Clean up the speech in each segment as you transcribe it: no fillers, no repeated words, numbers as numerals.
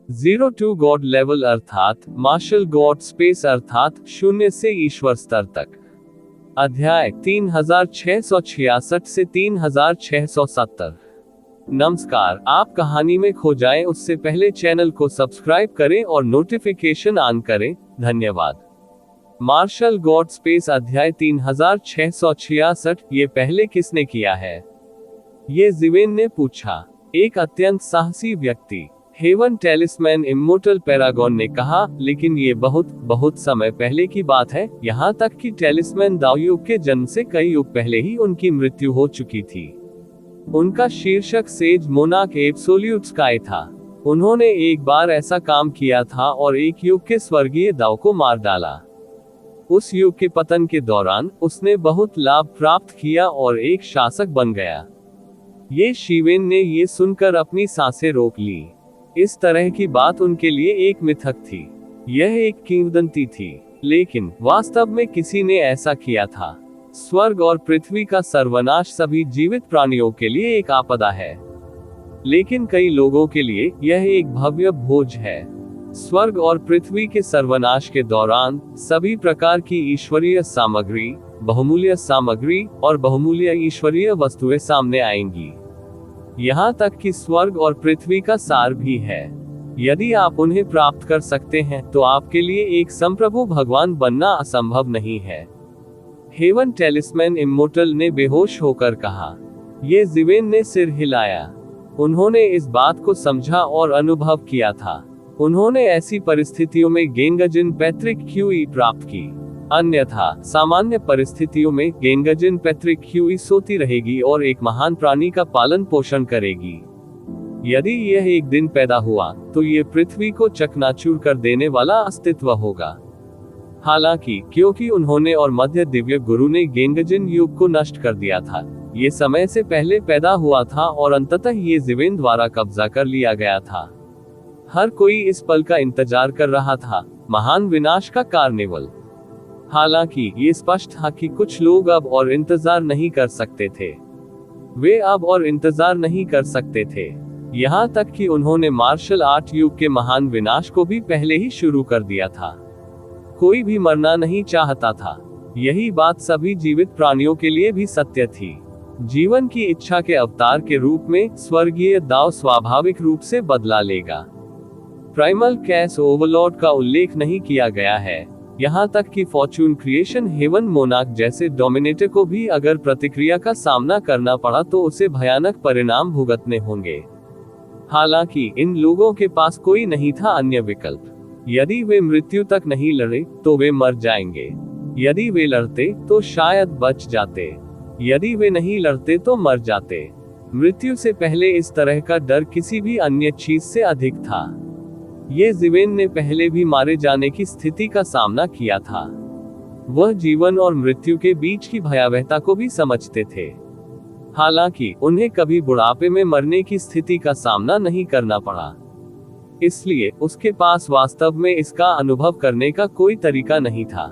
Zero to God level अर्थात martial God space अर्थात शून्य से ईश्वर स्तर तक। अध्याय 3666 से 3670। नमस्कार, आप कहानी में खो जाएं उससे पहले चैनल को सब्सक्राइब करें और नोटिफिकेशन ऑन करें। धन्यवाद। मार्शल गॉड स्पेस अध्याय 3666। ये पहले किसने किया है? ये जिवेन ने पूछा। एक अत्यंत साहसी व्यक्ति, हेवन टेलिस्मैन इमोर्टल पैरागॉन ने कहा, लेकिन ये बहुत समय पहले की बात है। यहाँ तक कि टेलिस्मैन दावयुग के जन्म से कई युग पहले ही उनकी मृत्यु हो चुकी थी। उनका शीर्षक सेज मोनार्क एब्सोल्यूट स्काई था। उन्होंने एक बार ऐसा काम किया था और एक युग के स्वर्गीय दाव को मार डाला। उस युग के पतन के दौरान उसने बहुत लाभ प्राप्त किया और एक शासक बन गया। ये शिवेन ने ये सुनकर अपनी सांसें रोक ली। इस तरह की बात उनके लिए एक मिथक थी। यह एक किंवदंती थी, लेकिन वास्तव में किसी ने ऐसा किया था। स्वर्ग और पृथ्वी का सर्वनाश सभी जीवित प्राणियों के लिए एक आपदा है, लेकिन कई लोगों के लिए यह एक भव्य भोज है। स्वर्ग और पृथ्वी के सर्वनाश के दौरान सभी प्रकार की ईश्वरीय सामग्री, बहुमूल्य सामग्री और बहुमूल्य ईश्वरीय वस्तुएं सामने आएंगी। यहाँ तक कि स्वर्ग और पृथ्वी का सार भी है। यदि आप उन्हें प्राप्त कर सकते हैं तो आपके लिए एक संप्रभु भगवान बनना असंभव नहीं है। हेवन टेलिस्मैन इमोर्टल ने बेहोश होकर कहा। ये जिवेन ने सिर हिलाया। उन्होंने इस बात को समझा और अनुभव किया था। उन्होंने ऐसी परिस्थितियों में गेंगजिन पैत्रिक क्यूई प्राप्त की। अन्यथा सामान्य परिस्थितियों में गेंगजिन पैत्रिक क्यूई सोती रहेगी और एक महान प्राणी का पालन पोषण करेगी। यदि यह एक दिन पैदा हुआ तो ये पृथ्वी को चकनाचूर कर देने वाला अस्तित्व होगा। हालांकि क्योंकि उन्होंने और मध्य दिव्य गुरु ने गेंगजिन युग को नष्ट कर दिया था, ये समय से पहले पैदा हुआ था और अंततः ये जिवेन द्वारा कब्जा कर लिया गया था। हर कोई इस पल का इंतजार कर रहा था, महान विनाश का कार्निवल। हालांकि ये स्पष्ट था कि कुछ लोग अब और इंतजार नहीं कर सकते थे। वे अब और इंतजार नहीं कर सकते थे, यहाँ तक कि उन्होंने मार्शल आर्ट युग के महान विनाश को भी पहले ही शुरू कर दिया था। कोई भी मरना नहीं चाहता था। यही बात सभी जीवित प्राणियों के लिए भी सत्य थी। जीवन की इच्छा के अवतार के रूप में स्वर्गीय दाव स्वाभाविक रूप से बदला लेगा। प्राइमल कैस ओवरलॉर्ड का उल्लेख नहीं किया गया है। यहाँ तक कि फॉर्चून क्रिएशन हेवन मोनार्क जैसे डोमिनेटर को भी अगर प्रतिक्रिया का सामना करना पड़ा तो उसे भयानक परिणाम भुगतने होंगे। हालांकि इन लोगों के पास कोई नहीं था अन्य विकल्प। यदि वे मृत्यु तक नहीं लड़े तो वे मर जाएंगे। यदि वे लड़ते तो शायद बच जाते। यदि वे नहीं लड़ते तो मर जाते। मृत्यु से पहले इस तरह का डर किसी भी अन्य चीज से अधिक था। ये जिवेन ने पहले भी मारे जाने की स्थिति का सामना किया था। वह जीवन और मृत्यु के बीच की भयावहता को भी समझते थे। हालांकि उन्हें कभी बुढ़ापे में मरने की स्थिति का सामना नहीं करना पड़ा, इसलिए उसके पास वास्तव में इसका अनुभव करने का कोई तरीका नहीं था।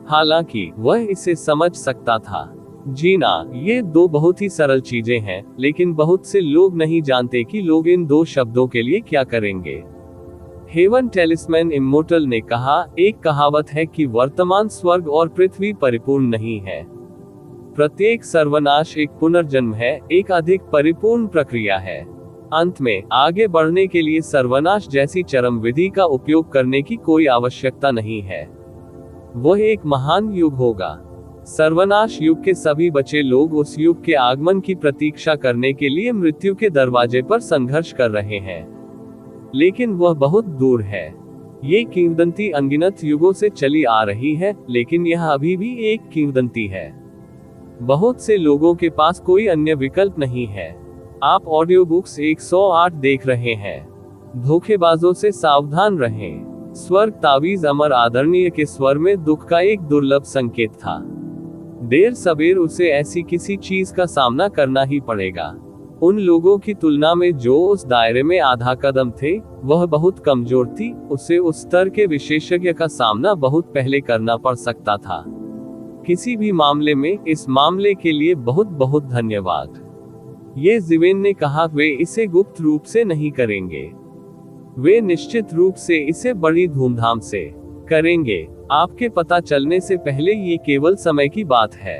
हालांकि वह इसे समझ सकता था। जीना, ये दो बहुत ही सरल चीजें हैं, लेकिन बहुत से लोग नहीं जानते कि लोग इन दो शब्दों के लिए क्या करेंगे। हेवन टेलिस्मैन इमोर्टल ने कहा, एक कहावत है कि वर्तमान स्वर्ग और पृथ्वी परिपूर्ण नहीं है। प्रत्येक सर्वनाश एक पुनर्जन्म है, एक अधिक परिपूर्ण प्रक्रिया है। अंत में आगे बढ़ने के लिए सर्वनाश जैसी चरम विधि का उपयोग करने की कोई आवश्यकता नहीं है। वह एक महान युग होगा। सर्वनाश युग के सभी बचे लोग उस युग के आगमन की प्रतीक्षा करने के लिए मृत्यु के दरवाजे पर संघर्ष कर रहे हैं, लेकिन वह बहुत दूर है। ये किंवदंती अनगिनत युगों से चली आ रही है, लेकिन यह अभी भी एक किंवदंती है। बहुत से लोगों के पास कोई अन्य विकल्प नहीं है। आप ऑडियो बुक्स 108 देख रहे हैं। धोखेबाजों से सावधान रहें। स्वर्ग तावीज अमर आदरणीय के स्वर में दुख का एक दुर्लभ संकेत था। देर सबेर उसे ऐसी किसी चीज का सामना करना ही पड़ेगा। उन लोगों की तुलना में जो उस दायरे में आधा कदम थे, वह बहुत कमजोर थी। उसे उस स्तर के विशेषज्ञ का सामना बहुत पहले करना पड़ सकता था। किसी भी मामले में इस मामले के लिए बहुत बहुत धन्यवाद। ये जिवेन ने कहा, वे इसे गुप्त रूप से नहीं करेंगे। वे निश्चित रूप से इसे बड़ी धूमधाम से करेंगे। आपके पता चलने से पहले ये केवल समय की बात है।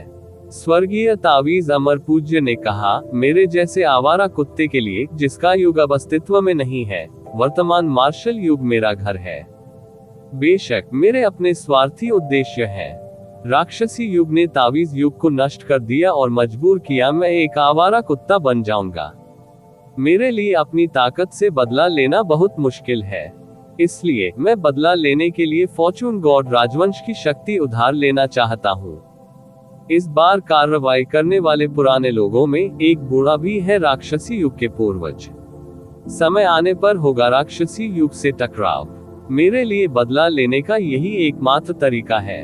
स्वर्गीय तावीज अमर पूज्य ने कहा, मेरे जैसे आवारा कुत्ते के लिए, जिसका युग अब अस्तित्व में नहीं है, वर्तमान मार्शल युग मेरा घर है। बेशक मेरे अपने स्वार्थी उद्देश्य हैं। राक्षसी युग ने तावीज युग को नष्ट कर दिया और मजबूर किया मैं एक आवारा कुत्ता बन जाऊंगा। मेरे लिए अपनी ताकत से बदला लेना बहुत मुश्किल है, इसलिए मैं बदला लेने के लिए फॉर्चून गॉड राजवंश की शक्ति उधार लेना चाहता हूँ। इस बार कार्रवाई करने वाले पुराने लोगों में एक बूढ़ा भी है, राक्षसी युग के पूर्वज। समय आने पर होगा राक्षसी युग से टकराव। मेरे लिए बदला लेने का यही एकमात्र तरीका है।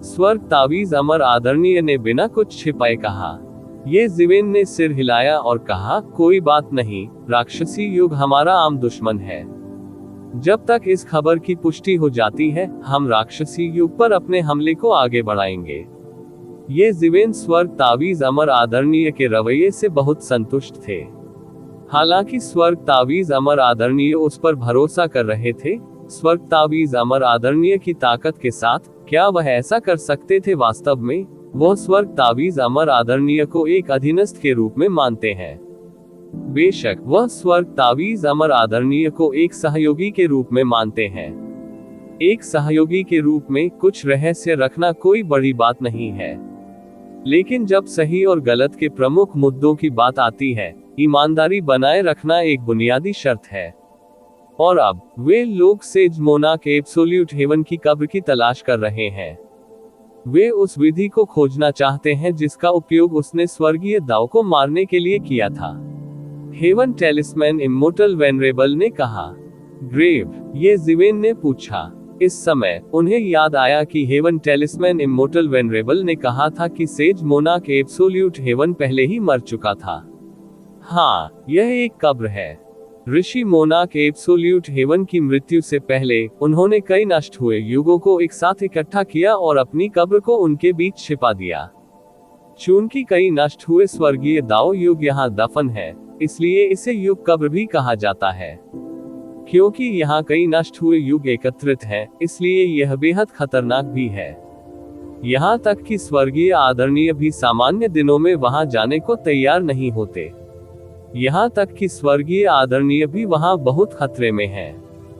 स्वर्ग तावीज अमर आदरणीय ने बिना कुछ छिपाए कहा। ये जिवेन ने सिर हिलाया और कहा, कोई बात नहीं, राक्षसी युग हमारा आम दुश्मन है। जब तक इस खबर की पुष्टि हो जाती है, हम राक्षसी युग पर अपने हमले को आगे बढ़ाएंगे। ये जिवेन स्वर्ग तावीज अमर आदरणीय के रवैये से बहुत संतुष्ट थे। हालांकि स्वर्ग तावीज अमर आदरणीय उस पर भरोसा कर रहे थे। स्वर्ग तावीज अमर आदरणीय की ताकत के साथ क्या वह ऐसा कर सकते थे? वास्तव में वह स्वर्ग तावीज अमर आदरणीय को एक अधीनस्थ के रूप में मानते हैं। बेशक वह स्वर्ग तावीज अमर आदरणीय को एक सहयोगी के रूप में मानते हैं। एक सहयोगी के रूप में कुछ रहस्य रखना कोई बड़ी बात नहीं है, लेकिन जब सही और गलत के प्रमुख मुद्दों की बात आती है, ईमानदारी बनाए रखना एक बुनियादी शर्त है। और अब वे लोग सेज मोनाक एब्सोल्यूट हेवन की कब्र की तलाश कर रहे हैं। वे उस विधि को खोजना चाहते हैं जिसका उपयोग उसने स्वर्गीय दाव को मारने के लिए किया था। हेवन टेलिस्मैन इमोर्टल वेनरेबल ने कहा। ग्रेव, ये जिवेन ने पूछा। इस समय उन्हें याद आया कि हेवन टेलिस्मैन इमोर्टल वेनरेबल ने कहा था कि सेज मोनाक एब्सोल्यूट हेवन पहले ही मर चुका था। हाँ, यह एक कब्र है। ऋषि मोनाक एब्सोल्यूट हेवन की मृत्यु से पहले उन्होंने कई नष्ट हुए युगों को एक साथ इकट्ठा किया और अपनी कब्र को उनके बीच छिपा दिया। चूंकि कई नष्ट हुए स्वर्गीय दाव युग यहाँ दफन है, इसलिए इसे युग कब्र भी कहा जाता है। क्योंकि यहाँ कई नष्ट हुए युग एकत्रित हैं, इसलिए यह बेहद खतरनाक भी है। यहाँ तक कि स्वर्गीय आदरणीय भी सामान्य दिनों में वहां जाने को तैयार नहीं होते। यहाँ तक कि स्वर्गीय आदरणीय भी वहां बहुत खतरे में है।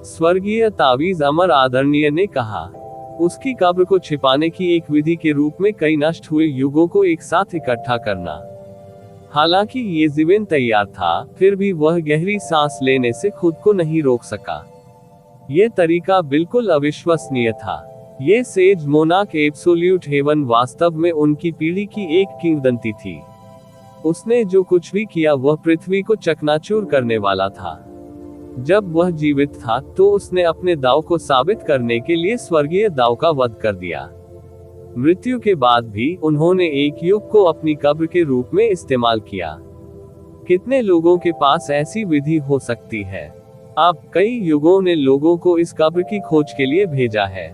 स्वर्गीय तावीज अमर आदरणीय ने कहा, उसकी कब्र को छिपाने की एक विधि के रूप में कई नष्ट हुए युगों को एक साथ इकट्ठा करना। हालांकि ये जिवेन तैयार था, फिर भी वह गहरी सांस लेने से खुद को नहीं रोक सका। ये तरीका बिल्कुल अविश्वसनीय था। ये सेज मोनाक एब्सोल्यूट हेवन वास्तव में उनकी पीढ़ी की एक किंवदंती थी। उसने जो कुछ भी किया वह पृथ्वी को चकनाचूर करने वाला था। जब वह जीवित था तो उसने अपने दाव को साबित करने के लिए स्वर्गीय दाव का वध कर दिया। मृत्यु के बाद भी उन्होंने एक युग को अपनी कब्र के रूप में इस्तेमाल किया। कितने लोगों के पास ऐसी विधि हो सकती है? अब कई युगों ने लोगों को इस कब्र की खोज के लिए भेजा है।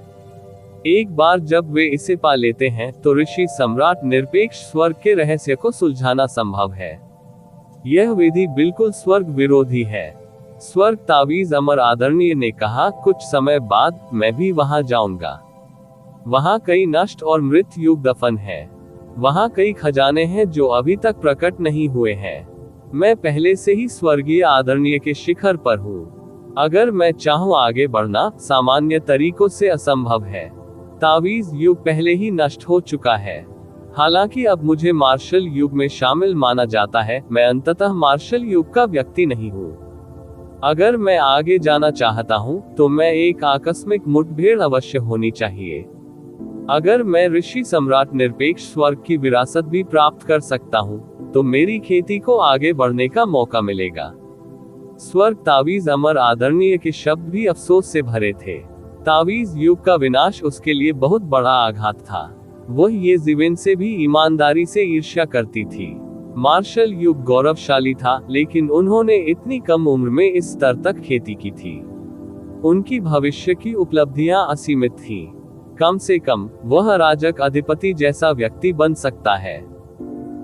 एक बार जब वे इसे पा लेते हैं तो ऋषि सम्राट निरपेक्ष स्वर्ग के रहस्य को सुलझाना संभव है। यह विधि बिल्कुल स्वर्ग विरोधी है। स्वर्ग तावीज अमर आदरणीय ने कहा, कुछ समय बाद मैं भी वहां जाऊंगा। वहां कई नष्ट और मृत युग दफन है। वहां कई खजाने हैं जो अभी तक प्रकट नहीं हुए हैं। मैं पहले से ही स्वर्गीय आदरणीय के शिखर पर हूँ। अगर मैं चाहूँ आगे बढ़ना सामान्य तरीकों से असंभव है। तावीज युग पहले ही नष्ट हो चुका है। हालांकि अब मुझे मार्शल युग में शामिल माना जाता है, मैं अंततः मार्शल युग का व्यक्ति नहीं हूँ। अगर मैं आगे जाना चाहता हूँ तो मैं एक आकस्मिक मुठभेड़ अवश्य होनी चाहिए। अगर मैं ऋषि सम्राट निरपेक्ष स्वर्ग की विरासत भी प्राप्त कर सकता हूँ तो मेरी खेती को आगे बढ़ने का मौका मिलेगा। स्वर्ग तावीज अमर आदरणीय के शब्द भी अफसोस से भरे थे। तावीज युग का विनाश उसके लिए बहुत बड़ा आघात था। वह ये जिवेन से भी ईमानदारी से ईर्ष्या करती थी। मार्शल युग गौरवशाली था, लेकिन उन्होंने इतनी कम उम्र में इस स्तर तक खेती की थी। उनकी भविष्य की उपलब्धियां असीमित थीं। कम से कम वह राजक अधिपति जैसा व्यक्ति बन सकता है।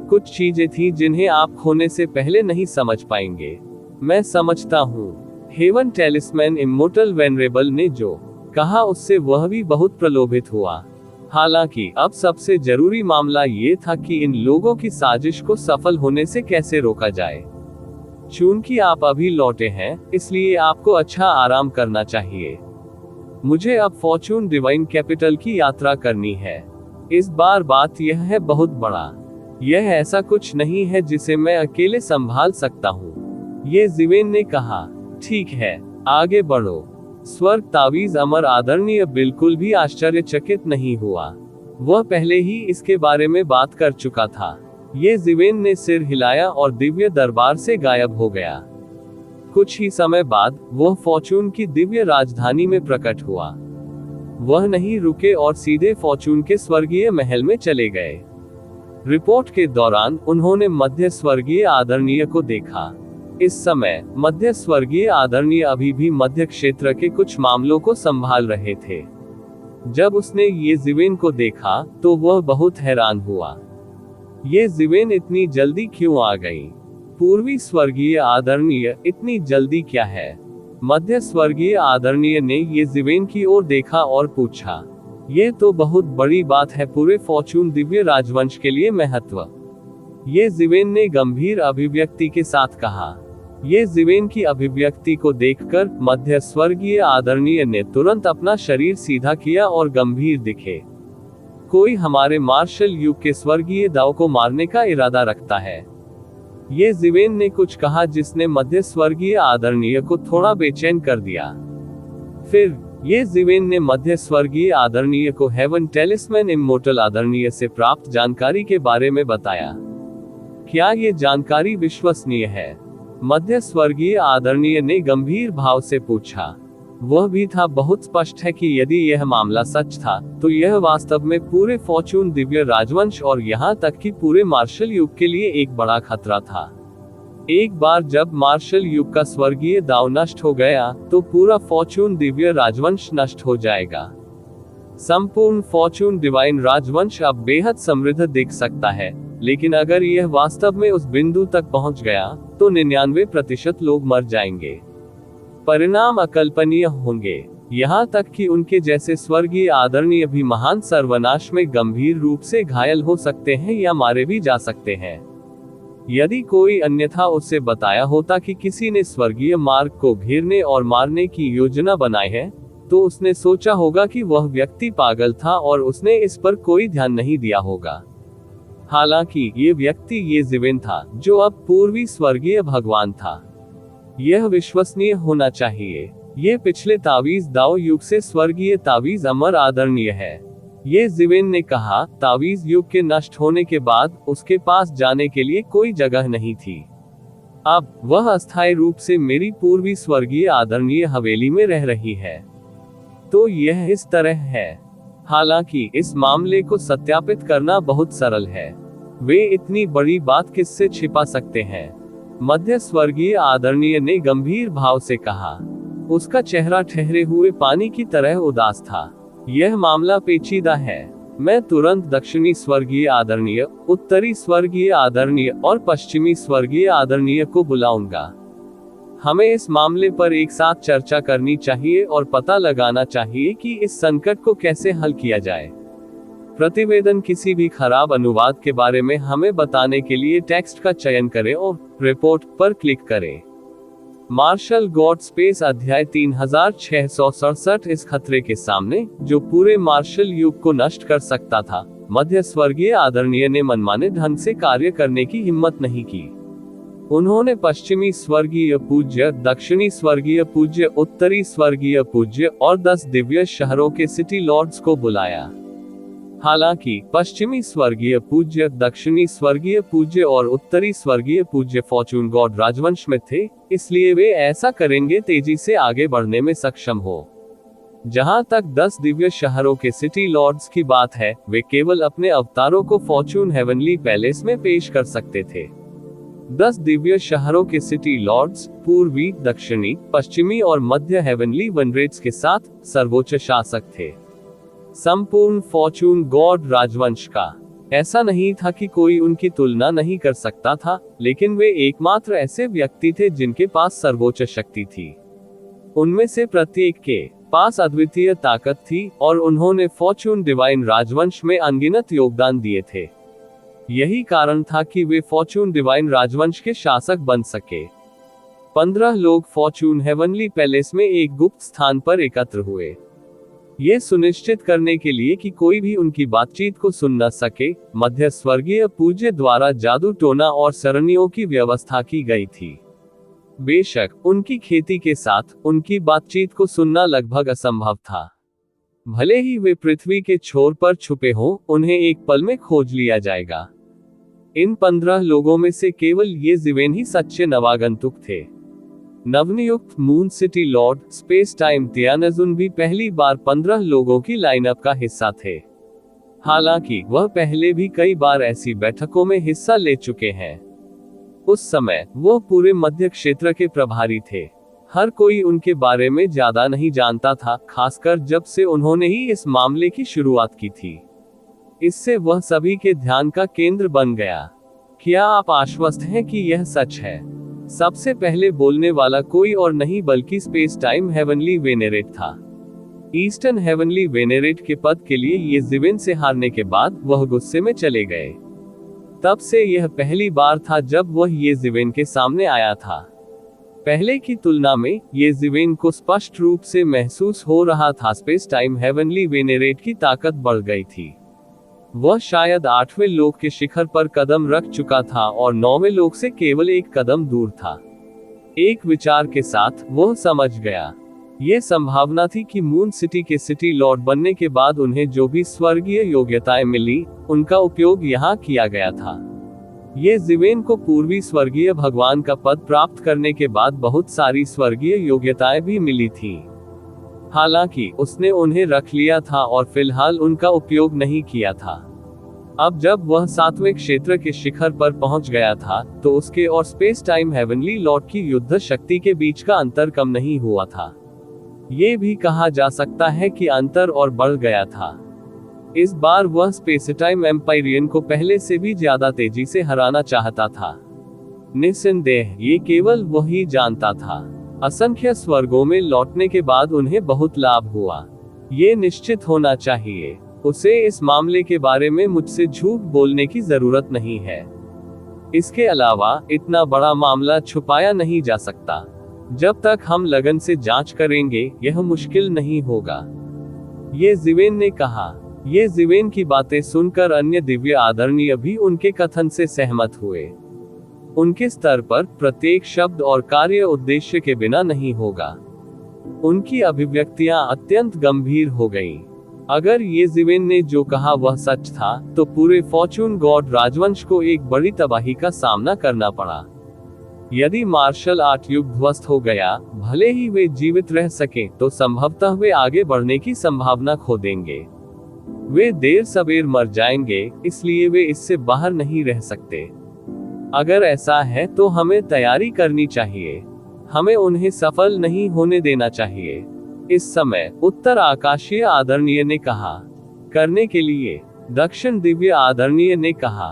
कुछ चीजें थीं जिन्हें आप खोने से पहले नहीं समझ पाएंगे। मैं समझता हूँ। हेवन टेलिस्मैन इमोर्टल वेनरेबल ने जो कहा उससे वह भी बहुत प्रलोभित हुआ। हालांकि अब सबसे जरूरी मामला ये था कि इन लोगों की साजिश को सफल होने से कैसे रोका जाए। चूंकि आप अभी लौटे हैं, इसलिए आपको अच्छा आराम करना चाहिए। मुझे अब फॉर्चून डिवाइन कैपिटल की यात्रा करनी है। इस बार बात यह है बहुत बड़ा। यह ऐसा कुछ नहीं है जिसे मैं अकेले संभाल सकता हूँ। ये जिवेन ने कहा। ठीक है, आगे बढ़ो। स्वर्ग तावीज अमर आदरणीय बिल्कुल भी आश्चर्यचकित नहीं हुआ। वह पहले ही इसके बारे में बात कर चुका था। ये जिवेन ने सिर हिलाया और दिव्य दरबार से गायब हो गया। कुछ ही समय बाद वह फॉर्चून की दिव्य राजधानी में प्रकट हुआ। वह नहीं रुके और सीधे फॉर्चून के स्वर्गीय महल में चले गए। रिपोर्ट के दौरान उन्होंने मध्य स्वर्गीय आदरणीय को देखा। इस समय मध्य स्वर्गीय आदरणीय अभी भी मध्य क्षेत्र के कुछ मामलों को संभाल रहे थे। जब उसने ये जिवेन को देखा तो वह बहुत हैरान हुआ। ये जिवेन इतनी जल्दी क्यों आ गई? पूर्वी स्वर्गीय आदरणीय, इतनी जल्दी क्या है? मध्य स्वर्गीय आदरणीय ने ये जिवेन की ओर देखा और पूछा। ये तो बहुत बड़ी बात है, पूरे फॉर्चून दिव्य राजवंश के लिए महत्व। ये जिवेन ने गंभीर अभिव्यक्ति के साथ कहा। ये जिवेन की अभिव्यक्ति को देखकर मध्य स्वर्गीय आदरणीय ने तुरंत अपना शरीर सीधा किया और गंभीर दिखे। कोई हमारे मार्शल युग के स्वर्गीय दाव को मारने का इरादा रखता है। ये जिवेन ने कुछ कहा जिसने मध्य स्वर्गीय आदरणीय को थोड़ा बेचैन कर दिया। फिर ये जिवेन ने मध्य स्वर्गीय आदरणीय को हेवन टेलिस्मैन इमोर्टल आदरणीय से प्राप्त जानकारी के बारे में बताया। क्या ये जानकारी विश्वसनीय है? मध्य स्वर्गीय आदरणीय ने गंभीर भाव से पूछा। वह भी था बहुत स्पष्ट है कि यदि यह मामला सच था तो यह वास्तव में पूरे फॉर्चून दिव्य राजवंश और यहाँ तक कि पूरे मार्शल युग के लिए एक बड़ा खतरा था। एक बार जब मार्शल युग का स्वर्गीय दाव नष्ट हो गया तो पूरा फॉर्चून दिव्य राजवंश नष्ट हो जाएगा। संपूर्ण फॉर्चून डिवाइन राजवंश अब बेहद समृद्ध दिख सकता है, लेकिन अगर यह वास्तव में उस बिंदु तक पहुंच गया तो 99% लोग मर जाएंगे। परिणाम अकल्पनीय होंगे। यहाँ तक कि उनके जैसे स्वर्गीय आदरणीय भी महान सर्वनाश में गंभीर रूप से घायल हो सकते हैं या मारे भी जा सकते हैं। यदि कोई अन्यथा उससे बताया होता कि किसी ने स्वर्गीय मार्ग को घेरने और मारने की योजना बनाई है, तो उसने सोचा होगा कि वह व्यक्ति पागल था और उसने इस पर कोई ध्यान नहीं दिया होगा। हालांकि ये व्यक्ति ये जिवेन था जो अब पूर्वी स्वर्गीय भगवान था। यह विश्वसनीय होना चाहिए। ये पिछले तावीज दाव युग से स्वर्गीय तावीज अमर आदरणीय है। ये जिवेन ने कहा। तावीज युग के नष्ट होने के बाद उसके पास जाने के लिए कोई जगह नहीं थी। अब वह अस्थायी रूप से मेरी पूर्वी स्वर्गीय आदरणीय हवेली में रह रही है। तो यह इस तरह है। हालांकि इस मामले को सत्यापित करना बहुत सरल है। वे इतनी बड़ी बात किससे छिपा सकते हैं? मध्य स्वर्गीय आदरणीय ने गंभीर भाव से कहा। उसका चेहरा ठहरे हुए पानी की तरह उदास था। यह मामला पेचीदा है। मैं तुरंत दक्षिणी स्वर्गीय आदरणीय, उत्तरी स्वर्गीय आदरणीय और पश्चिमी स्वर्गीय आदरणीय को बुलाऊंगा। हमें इस मामले पर एक साथ चर्चा करनी चाहिए और पता लगाना चाहिए कि इस संकट को कैसे हल किया जाए। प्रतिवेदन किसी भी खराब अनुवाद के बारे में हमें बताने के लिए टेक्स्ट का चयन करें और रिपोर्ट पर क्लिक करें। मार्शल गॉड स्पेस अध्याय 3667। इस खतरे के सामने जो पूरे मार्शल युग को नष्ट कर सकता था, मध्य स्वर्गीय आदरणीय ने मनमाने ढंग से कार्य करने की हिम्मत नहीं की। उन्होंने पश्चिमी स्वर्गीय पूज्य, दक्षिणी स्वर्गीय पूज्य, उत्तरी स्वर्गीय पूज्य और 10 दिव्य शहरों के सिटी लॉर्ड्स को बुलाया। हालांकि पश्चिमी स्वर्गीय पूज्य, दक्षिणी स्वर्गीय पूज्य और उत्तरी स्वर्गीय पूज्य फॉर्चून गॉड राजवंश में थे, इसलिए वे ऐसा करेंगे तेजी से आगे बढ़ने में सक्षम हो। जहां तक 10 दिव्य शहरों के सिटी लॉर्ड्स की बात है, वे केवल अपने अवतारों को फॉर्चून हेवनली पैलेस में पेश कर सकते थे। 10 दिव्य शहरों के सिटी लॉर्ड्स पूर्वी, दक्षिणी, पश्चिमी और मध्य हेवनली वनरेट्स के साथ सर्वोच्च शासक थे। संपूर्ण फॉर्चून गॉड राजवंश का ऐसा नहीं था कि कोई उनकी तुलना नहीं कर सकता था, लेकिन वे एकमात्र ऐसे व्यक्ति थे जिनके पास सर्वोच्च शक्ति थी। उनमें से प्रत्येक के पास अद्वितीय ताकत थी और उन्होंने फॉर्चून डिवाइन राजवंश में अनगिनत योगदान दिए थे। यही कारण था कि वे फॉर्चून डिवाइन राजवंश के शासक बन सके। 15 लोग फॉर्चून हेवनली पैलेस में एक गुप्त स्थान पर एकत्र हुए, ये सुनिश्चित करने के लिए कि कोई भी उनकी बातचीत को सुन न सके। मध्य स्वर्गीय पूज्य द्वारा जादू टोना और सरणियों की व्यवस्था की गई थी। बेशक उनकी खेती के साथ उनकी बातचीत को सुनना लगभग असंभव था। भले ही वे पृथ्वी के छोर पर छुपे हों, उन्हें एक पल में खोज लिया जाएगा। इन 15 लोगों में से केवल ये जिवेन ही सच्चे नवागंतुक थे। नवनियुक्त moon city lord space time Tianjun भी पहली बार 15 लोगों की लाइनअप का हिस्सा थे। हालांकि वह पहले भी कई बार ऐसी बैठकों में हिस्सा ले चुके हैं। उस समय वह पूरे मध्य क्षेत्र के प्रभारी थे। हर कोई उनके बारे में ज्यादा नहीं जानता था, खासकर जब से उन्होंने ही इस मामले की शुरुआत की थी। इससे वह सभी के ध्यान का केंद्र बन गया। क्या आप आश्वस्त हैं कि यह सच है? सबसे पहले बोलने वाला कोई और नहीं बल्कि स्पेस टाइम हेवनली वेनेरेट था। ईस्टर्न हेवनली वेनेरेट के पद के लिए ये जिवेन से हारने के बाद वह गुस्से में चले गए। तब से यह पहली बार था जब वह ये जिवेन के सामने आया था। पहले की तुलना में ये जिवेन को स्पष्ट रूप से महसूस हो रहा था, स्पेस टाइम हेवनली वेनेरेट की ताकत बढ़ गई थी। वह शायद 8वें लोक के शिखर पर कदम रख चुका था और 9वें लोक से केवल एक कदम दूर था। एक विचार के साथ वह समझ गया, यह संभावना थी कि मून सिटी के सिटी लॉर्ड बनने के बाद उन्हें जो भी स्वर्गीय योग्यताएं मिली, उनका उपयोग यहाँ किया गया था। ये जिवेन को पूर्वी स्वर्गीय भगवान का पद प्राप्त करने के बाद बहुत सारी स्वर्गीय योग्यताएं भी मिली थीं। हालांकि उसने उन्हें रख लिया था और फिलहाल उनका उपयोग नहीं किया था। अब जब वह 7वें क्षेत्र के शिखर पर पहुंच गया था, तो उसके और स्पेस टाइम हेवनली लॉर्ड की युद्ध शक्ति के बीच का अंतर कम नहीं हुआ था। ये भी कहा जा सकता है कि अंतर और बढ़ गया था। इस बार वह स्पेस टाइम एम्पायरियन को पहले से भी ज्यादा तेजी से हराना चाहता था। निस्संदेह ये केवल वही जानता था। असंख्य स्वर्गों में लौटने के बाद उन्हें बहुत लाभ हुआ। ये निश्चित होना चाहिए, उसे इस मामले के बारे में मुझसे झूठ बोलने की जरूरत नहीं है। इसके अलावा इतना बड़ा मामला छुपाया नहीं जा सकता। जब तक हम लगन से जांच करेंगे, यह मुश्किल नहीं होगा, ये जिवेन ने कहा। ये जिवेन की बातें सुनकर अन्य दिव्य आदरणीय भी उनके कथन से सहमत हुए। उनके स्तर पर प्रत्येक शब्द और कार्य उद्देश्य के बिना नहीं होगा। उनकी अभिव्यक्तियां अत्यंत गंभीर हो गईं। अगर ये जिवेन ने जो कहा वह सच था, तो पूरे फॉर्चून गॉड राजवंश को एक बड़ी तबाही का सामना करना पड़ा। यदि मार्शल आर्ट युग ध्वस्त हो गया, भले ही वे जीवित रह सकें, तो संभवतः वे आगे बढ़ने की संभावना खो देंगे। वे देर सवेर मर जाएंगे, इसलिए वे इससे बाहर नहीं रह सकते। अगर ऐसा है तो हमें तैयारी करनी चाहिए। हमें उन्हें सफल नहीं होने देना चाहिए। इस समय उत्तर आकाशीय आदरणीय ने कहा। करने के लिए दक्षिण दिव्य आदरणीय ने कहा।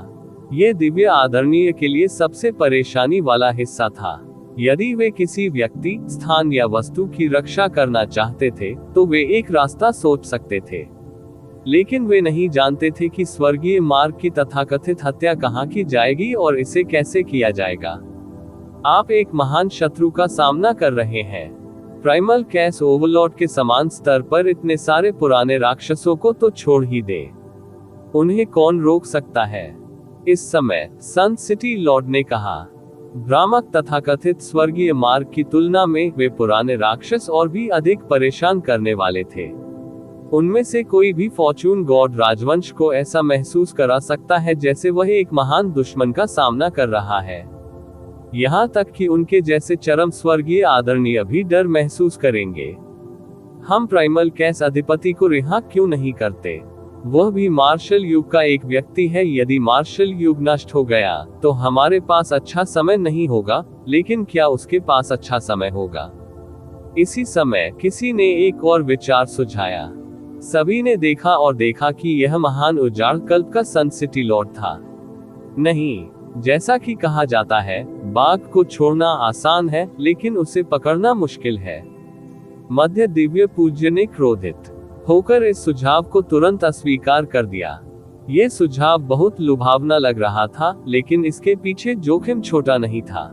यह दिव्य आदरणीय के लिए सबसे परेशानी वाला हिस्सा था। यदि वे किसी व्यक्ति, स्थान या वस्तु की रक्षा करना चाहते थे, तो वे एक रास्ता सोच सकते थे, लेकिन वे नहीं जानते थे कि स्वर्गीय मार्ग की तथाकथित हत्या कहाँ की जाएगी और इसे कैसे किया जाएगा। आप एक महान शत्रु का सामना कर रहे हैं। प्राइमल कैस ओवरलॉर्ड के समान स्तर पर इतने सारे पुराने राक्षसों को तो छोड़ ही दे। उन्हें कौन रोक सकता है? इस समय सन सिटी लॉर्ड ने कहा। भ्रामक तथाकथित स्वर्गीय मार्ग की तुलना में वे पुराने राक्षस और भी अधिक परेशान करने वाले थे। उनमें से कोई भी फॉर्चून गॉड राजवंश को ऐसा महसूस करा सकता है जैसे वह एक महान दुश्मन का सामना कर रहा है। यहाँ तक कि उनके जैसे चरम स्वर्गीय आदरणीय भी डर महसूस करेंगे। हम प्राइमल कैस अधिपति को रिहा क्यों नहीं करते? वह भी मार्शल युग का एक व्यक्ति है। यदि मार्शल युग नष्ट हो गया, तो हमारे पास अच्छा समय नहीं होगा, लेकिन क्या उसके पास अच्छा समय होगा? इसी समय किसी ने एक और विचार सुझाया। सभी ने देखा और देखा कि यह महान उजाड़ कल्प का सन सिटी लॉर्ड था। नहीं, जैसा कि कहा जाता है, बाघ को छोड़ना आसान है, लेकिन उसे पकड़ना मुश्किल है। मध्य दिव्य पूज्य ने क्रोधित होकर इस सुझाव को तुरंत अस्वीकार कर दिया। ये सुझाव बहुत लुभावना लग रहा था, लेकिन इसके पीछे जोखिम छोटा नहीं था।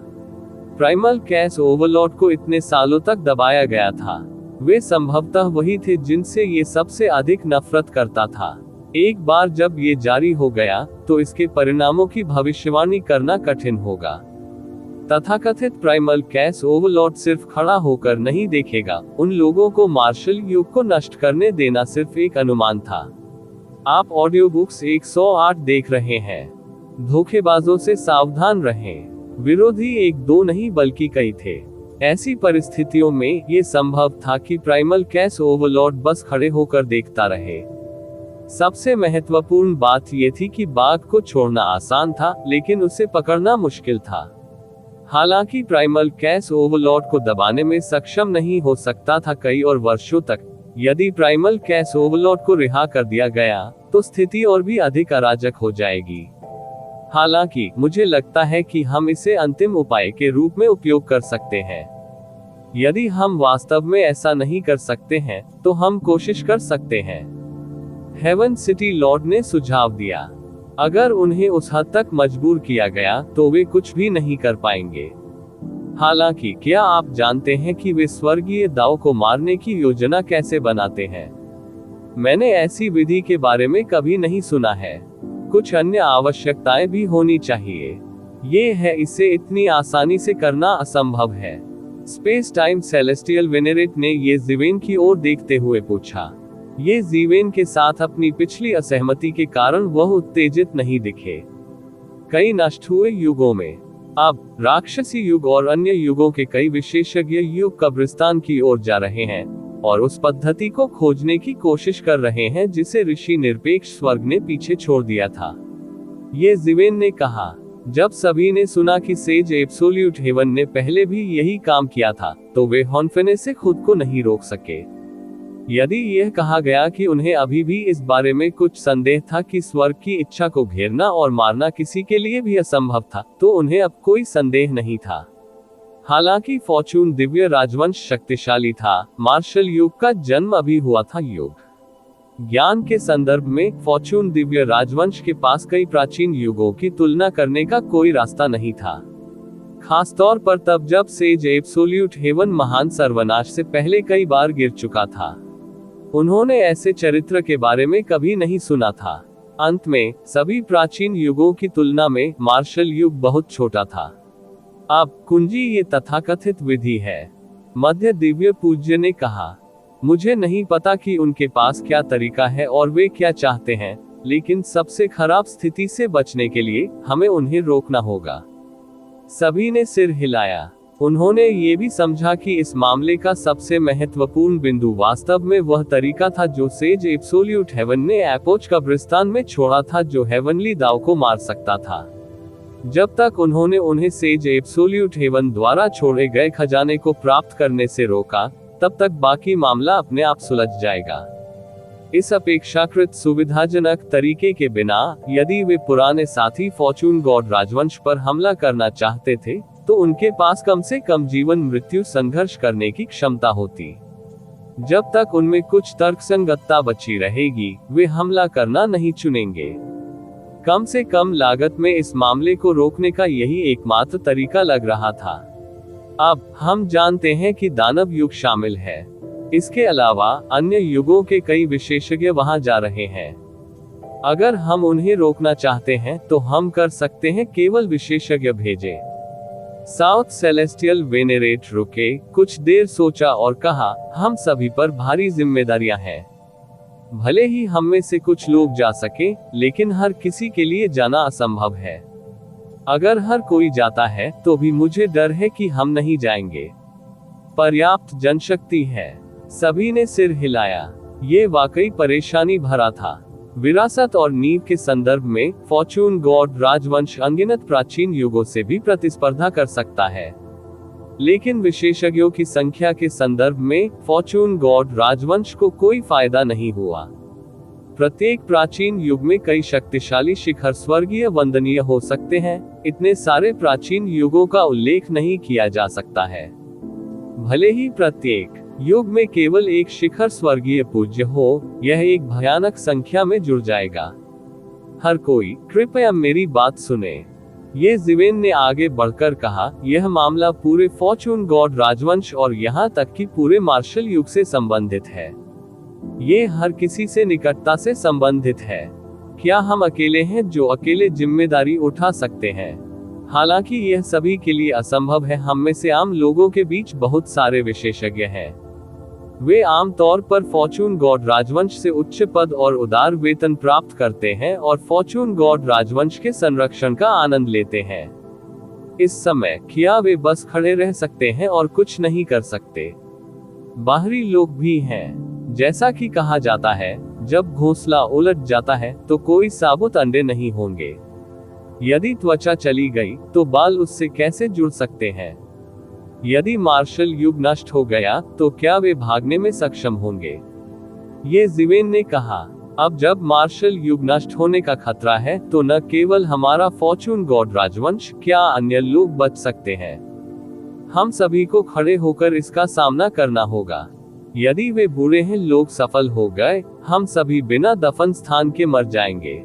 प्राइमल कैश ओवरलॉर्ड को इतने सालों तक दबाया गया था। वे संभवतः वही थे जिनसे ये सबसे अधिक नफरत करता था। एक बार जब ये जारी हो गया, तो इसके परिणामों की भविष्यवाणी करना कठिन होगा। तथाकथित प्राइमल कैश ओवरलॉर्ड सिर्फ खड़ा होकर नहीं देखेगा। उन लोगों को मार्शल युग को नष्ट करने देना सिर्फ एक अनुमान था। आप ऑडियो बुक्स 108 देख रहे हैं। धोखेबाजों से सावधान रहें। विरोधी एक दो नहीं बल्कि कई थे। ऐसी परिस्थितियों में ये संभव था कि प्राइमल कैश ओवरलॉर्ड बस खड़े होकर देखता रहे। सबसे महत्वपूर्ण बात यह थी कि बाघ को छोड़ना आसान था, लेकिन उसे पकड़ना मुश्किल था। हालांकि प्राइमल कैश ओवरलॉर्ड को दबाने में सक्षम नहीं हो सकता था कई और वर्षों तक। यदि प्राइमल कैश ओवरलॉर्ड को रिहा कर दिया गया, तो स्थिति और भी अधिक अराजक हो जाएगी। हालांकि मुझे लगता है कि हम इसे अंतिम उपाय के रूप में उपयोग कर सकते हैं। यदि हम वास्तव में ऐसा नहीं कर सकते हैं, तो हम कोशिश कर सकते हैं। हेवन सिटी लॉर्ड ने सुझाव दिया। अगर उन्हें उस हद तक मजबूर किया गया, तो वे कुछ भी नहीं कर पाएंगे। हालांकि क्या आप जानते हैं कि वे स्वर्गीय दाव को मारने की योजना कैसे बनाते हैं? मैंने ऐसी विधि के बारे में कभी नहीं सुना है। कुछ अन्य आवश्यकताएं भी होनी चाहिए। ये है, इसे इतनी आसानी से करना असंभव है। स्पेस टाइम सेलेस्टियल वेनेरेट ने ये जीवेन की ओर देखते हुए पूछा। ये जीवेन के साथ अपनी पिछली असहमति के कारण वह उत्तेजित नहीं दिखे। कई नष्ट हुए युगों में अब राक्षसी युग और अन्य युगों के कई विशेषज्ञ युग कब्रिस्तान की ओर जा रहे हैं और उस पद्धति को खोजने की कोशिश कर रहे हैं जिसे ऋषि निरपेक्ष स्वर्ग ने पीछे छोड़ दिया था। ये जीवेन ने कहा। जब सभी ने सुना कि सेज एब्सोल्यूट हेवन ने पहले भी यही काम किया था, तो वे हॉन्फेने से खुद को नहीं रोक सके। यदि यह कहा गया कि उन्हें अभी भी इस बारे में कुछ संदेह था कि स्वर्ग की इच्छा को घेरना और मारना किसी के लिए भी असंभव था, तो उन्हें अब कोई संदेह नहीं था। हालांकि फॉर्चून दिव्य राजवंश शक्तिशाली था, मार्शल युग का जन्म अभी हुआ था। युग ज्ञान के संदर्भ में फॉर्चून दिव्य राजवंश के पास कई प्राचीन युगों की तुलना करने का कोई रास्ता नहीं था, खासतौर पर तब जब सेज एब्सोल्यूट हेवन महान सर्वनाश से पहले कई बार गिर चुका था। उन्होंने ऐसे चरित्र के बारे में कभी नहीं सुना था। अंत में सभी प्राचीन युगों की तुलना में मार्शल युग बहुत छोटा था। अब कुंजी ये तथाकथित विधि है, मध्य दिव्य पूज्य ने कहा। मुझे नहीं पता कि उनके पास क्या तरीका है और वे क्या चाहते हैं, लेकिन सबसे खराब स्थिति से बचने के लिए हमें उन्हें रोकना होगा। सभी ने सिर हिलाया। उन्होंने ये भी समझा कि इस मामले का सबसे महत्वपूर्ण बिंदु वास्तव में वह तरीका था जो सेज एब्सोल्यूट हेवन ने एपोच कब्रिस्तान में छोड़ा था, जो हेवनली दाव को मार सकता था। जब तक उन्होंने उन्हें सेज एब्सोल्यूट हेवन द्वारा छोड़े गए खजाने को प्राप्त करने से रोका, तब तक बाकी मामला अपने आप सुलझ जाएगा। इस अपेक्षाकृत सुविधाजनक तरीके के बिना यदि वे पुराने साथी फॉर्चून गॉड राजवंश पर हमला करना चाहते थे, तो उनके पास कम से कम जीवन मृत्यु संघर्ष करने की क्षमता होती। जब तक उनमें कुछ तर्कसंगतता बची रहेगी, वे हमला करना नहीं चुनेंगे। कम से कम लागत में इस मामले को रोकने का यही एकमात्र तरीका लग रहा था। अब हम जानते हैं कि दानव युग शामिल है। इसके अलावा अन्य युगों के कई विशेषज्ञ वहां जा रहे हैं। अगर हम उन्हें रोकना चाहते हैं, तो हम कर सकते हैं, केवल विशेषज्ञ भेजें। साउथ सेलेस्टियल वेनेरेट रुके, कुछ देर सोचा और कहा, हम सभी पर भारी जिम्मेदारियां हैं। भले ही हम में से कुछ लोग जा सके, लेकिन हर किसी के लिए जाना असंभव है। अगर हर कोई जाता है, तो भी मुझे डर है कि हम नहीं जाएंगे। पर्याप्त जनशक्ति है। सभी ने सिर हिलाया। ये वाकई परेशानी भरा था। विरासत और नींव के संदर्भ में फॉर्चून गॉड राजवंश अनगिनत प्राचीन युगों से भी प्रतिस्पर्धा कर सकता है, लेकिन विशेषज्ञों की संख्या के संदर्भ में फॉर्चून गॉड राजवंश को कोई फायदा नहीं हुआ। प्रत्येक प्राचीन युग में कई शक्तिशाली शिखर स्वर्गीय वंदनीय हो सकते हैं, इतने सारे प्राचीन युगों का उल्लेख नहीं किया जा सकता है। भले ही प्रत्येक युग में केवल एक शिखर स्वर्गीय पूज्य हो, यह एक भयानक संख्या में जुड़ जाएगा। हर कोई कृपया मेरी बात सुने। ये जिवेन ने आगे बढ़कर कहा, यह मामला पूरे फॉर्चून गॉड राजवंश और यहाँ तक कि पूरे मार्शल युग से संबंधित है। ये हर किसी से निकटता से संबंधित है। क्या हम अकेले हैं जो अकेले जिम्मेदारी उठा सकते हैं? हालांकि यह सभी के लिए असंभव है। हम में से आम लोगों के बीच बहुत सारे विशेषज्ञ हैं। वे आमतौर पर फॉर्चून गॉड राजवंश से उच्च पद और उदार वेतन प्राप्त करते हैं और फॉर्चून गॉड राजवंश के संरक्षण का आनंद लेते हैं। इस समय क्या वे बस खड़े रह सकते हैं और कुछ नहीं कर सकते? बाहरी लोग भी हैं। जैसा कि कहा जाता है, जब घोंसला उलट जाता है तो कोई साबुत अंडे नहीं होंगे। यदि त्वचा चली गई तो बाल उससे कैसे जुड़ सकते हैं? यदि मार्शल युग नष्ट हो गया तो क्या वे भागने में सक्षम होंगे? ये जिवेन ने कहा, अब जब मार्शल युग नष्ट होने का खतरा है तो न केवल हमारा फॉर्चून गॉड राजवंश, क्या अन्य लोग बच सकते हैं? हम सभी को खड़े होकर इसका सामना करना होगा। यदि वे बुरे हैं, लोग सफल हो गए, हम सभी बिना दफन स्थान के मर जाएंगे।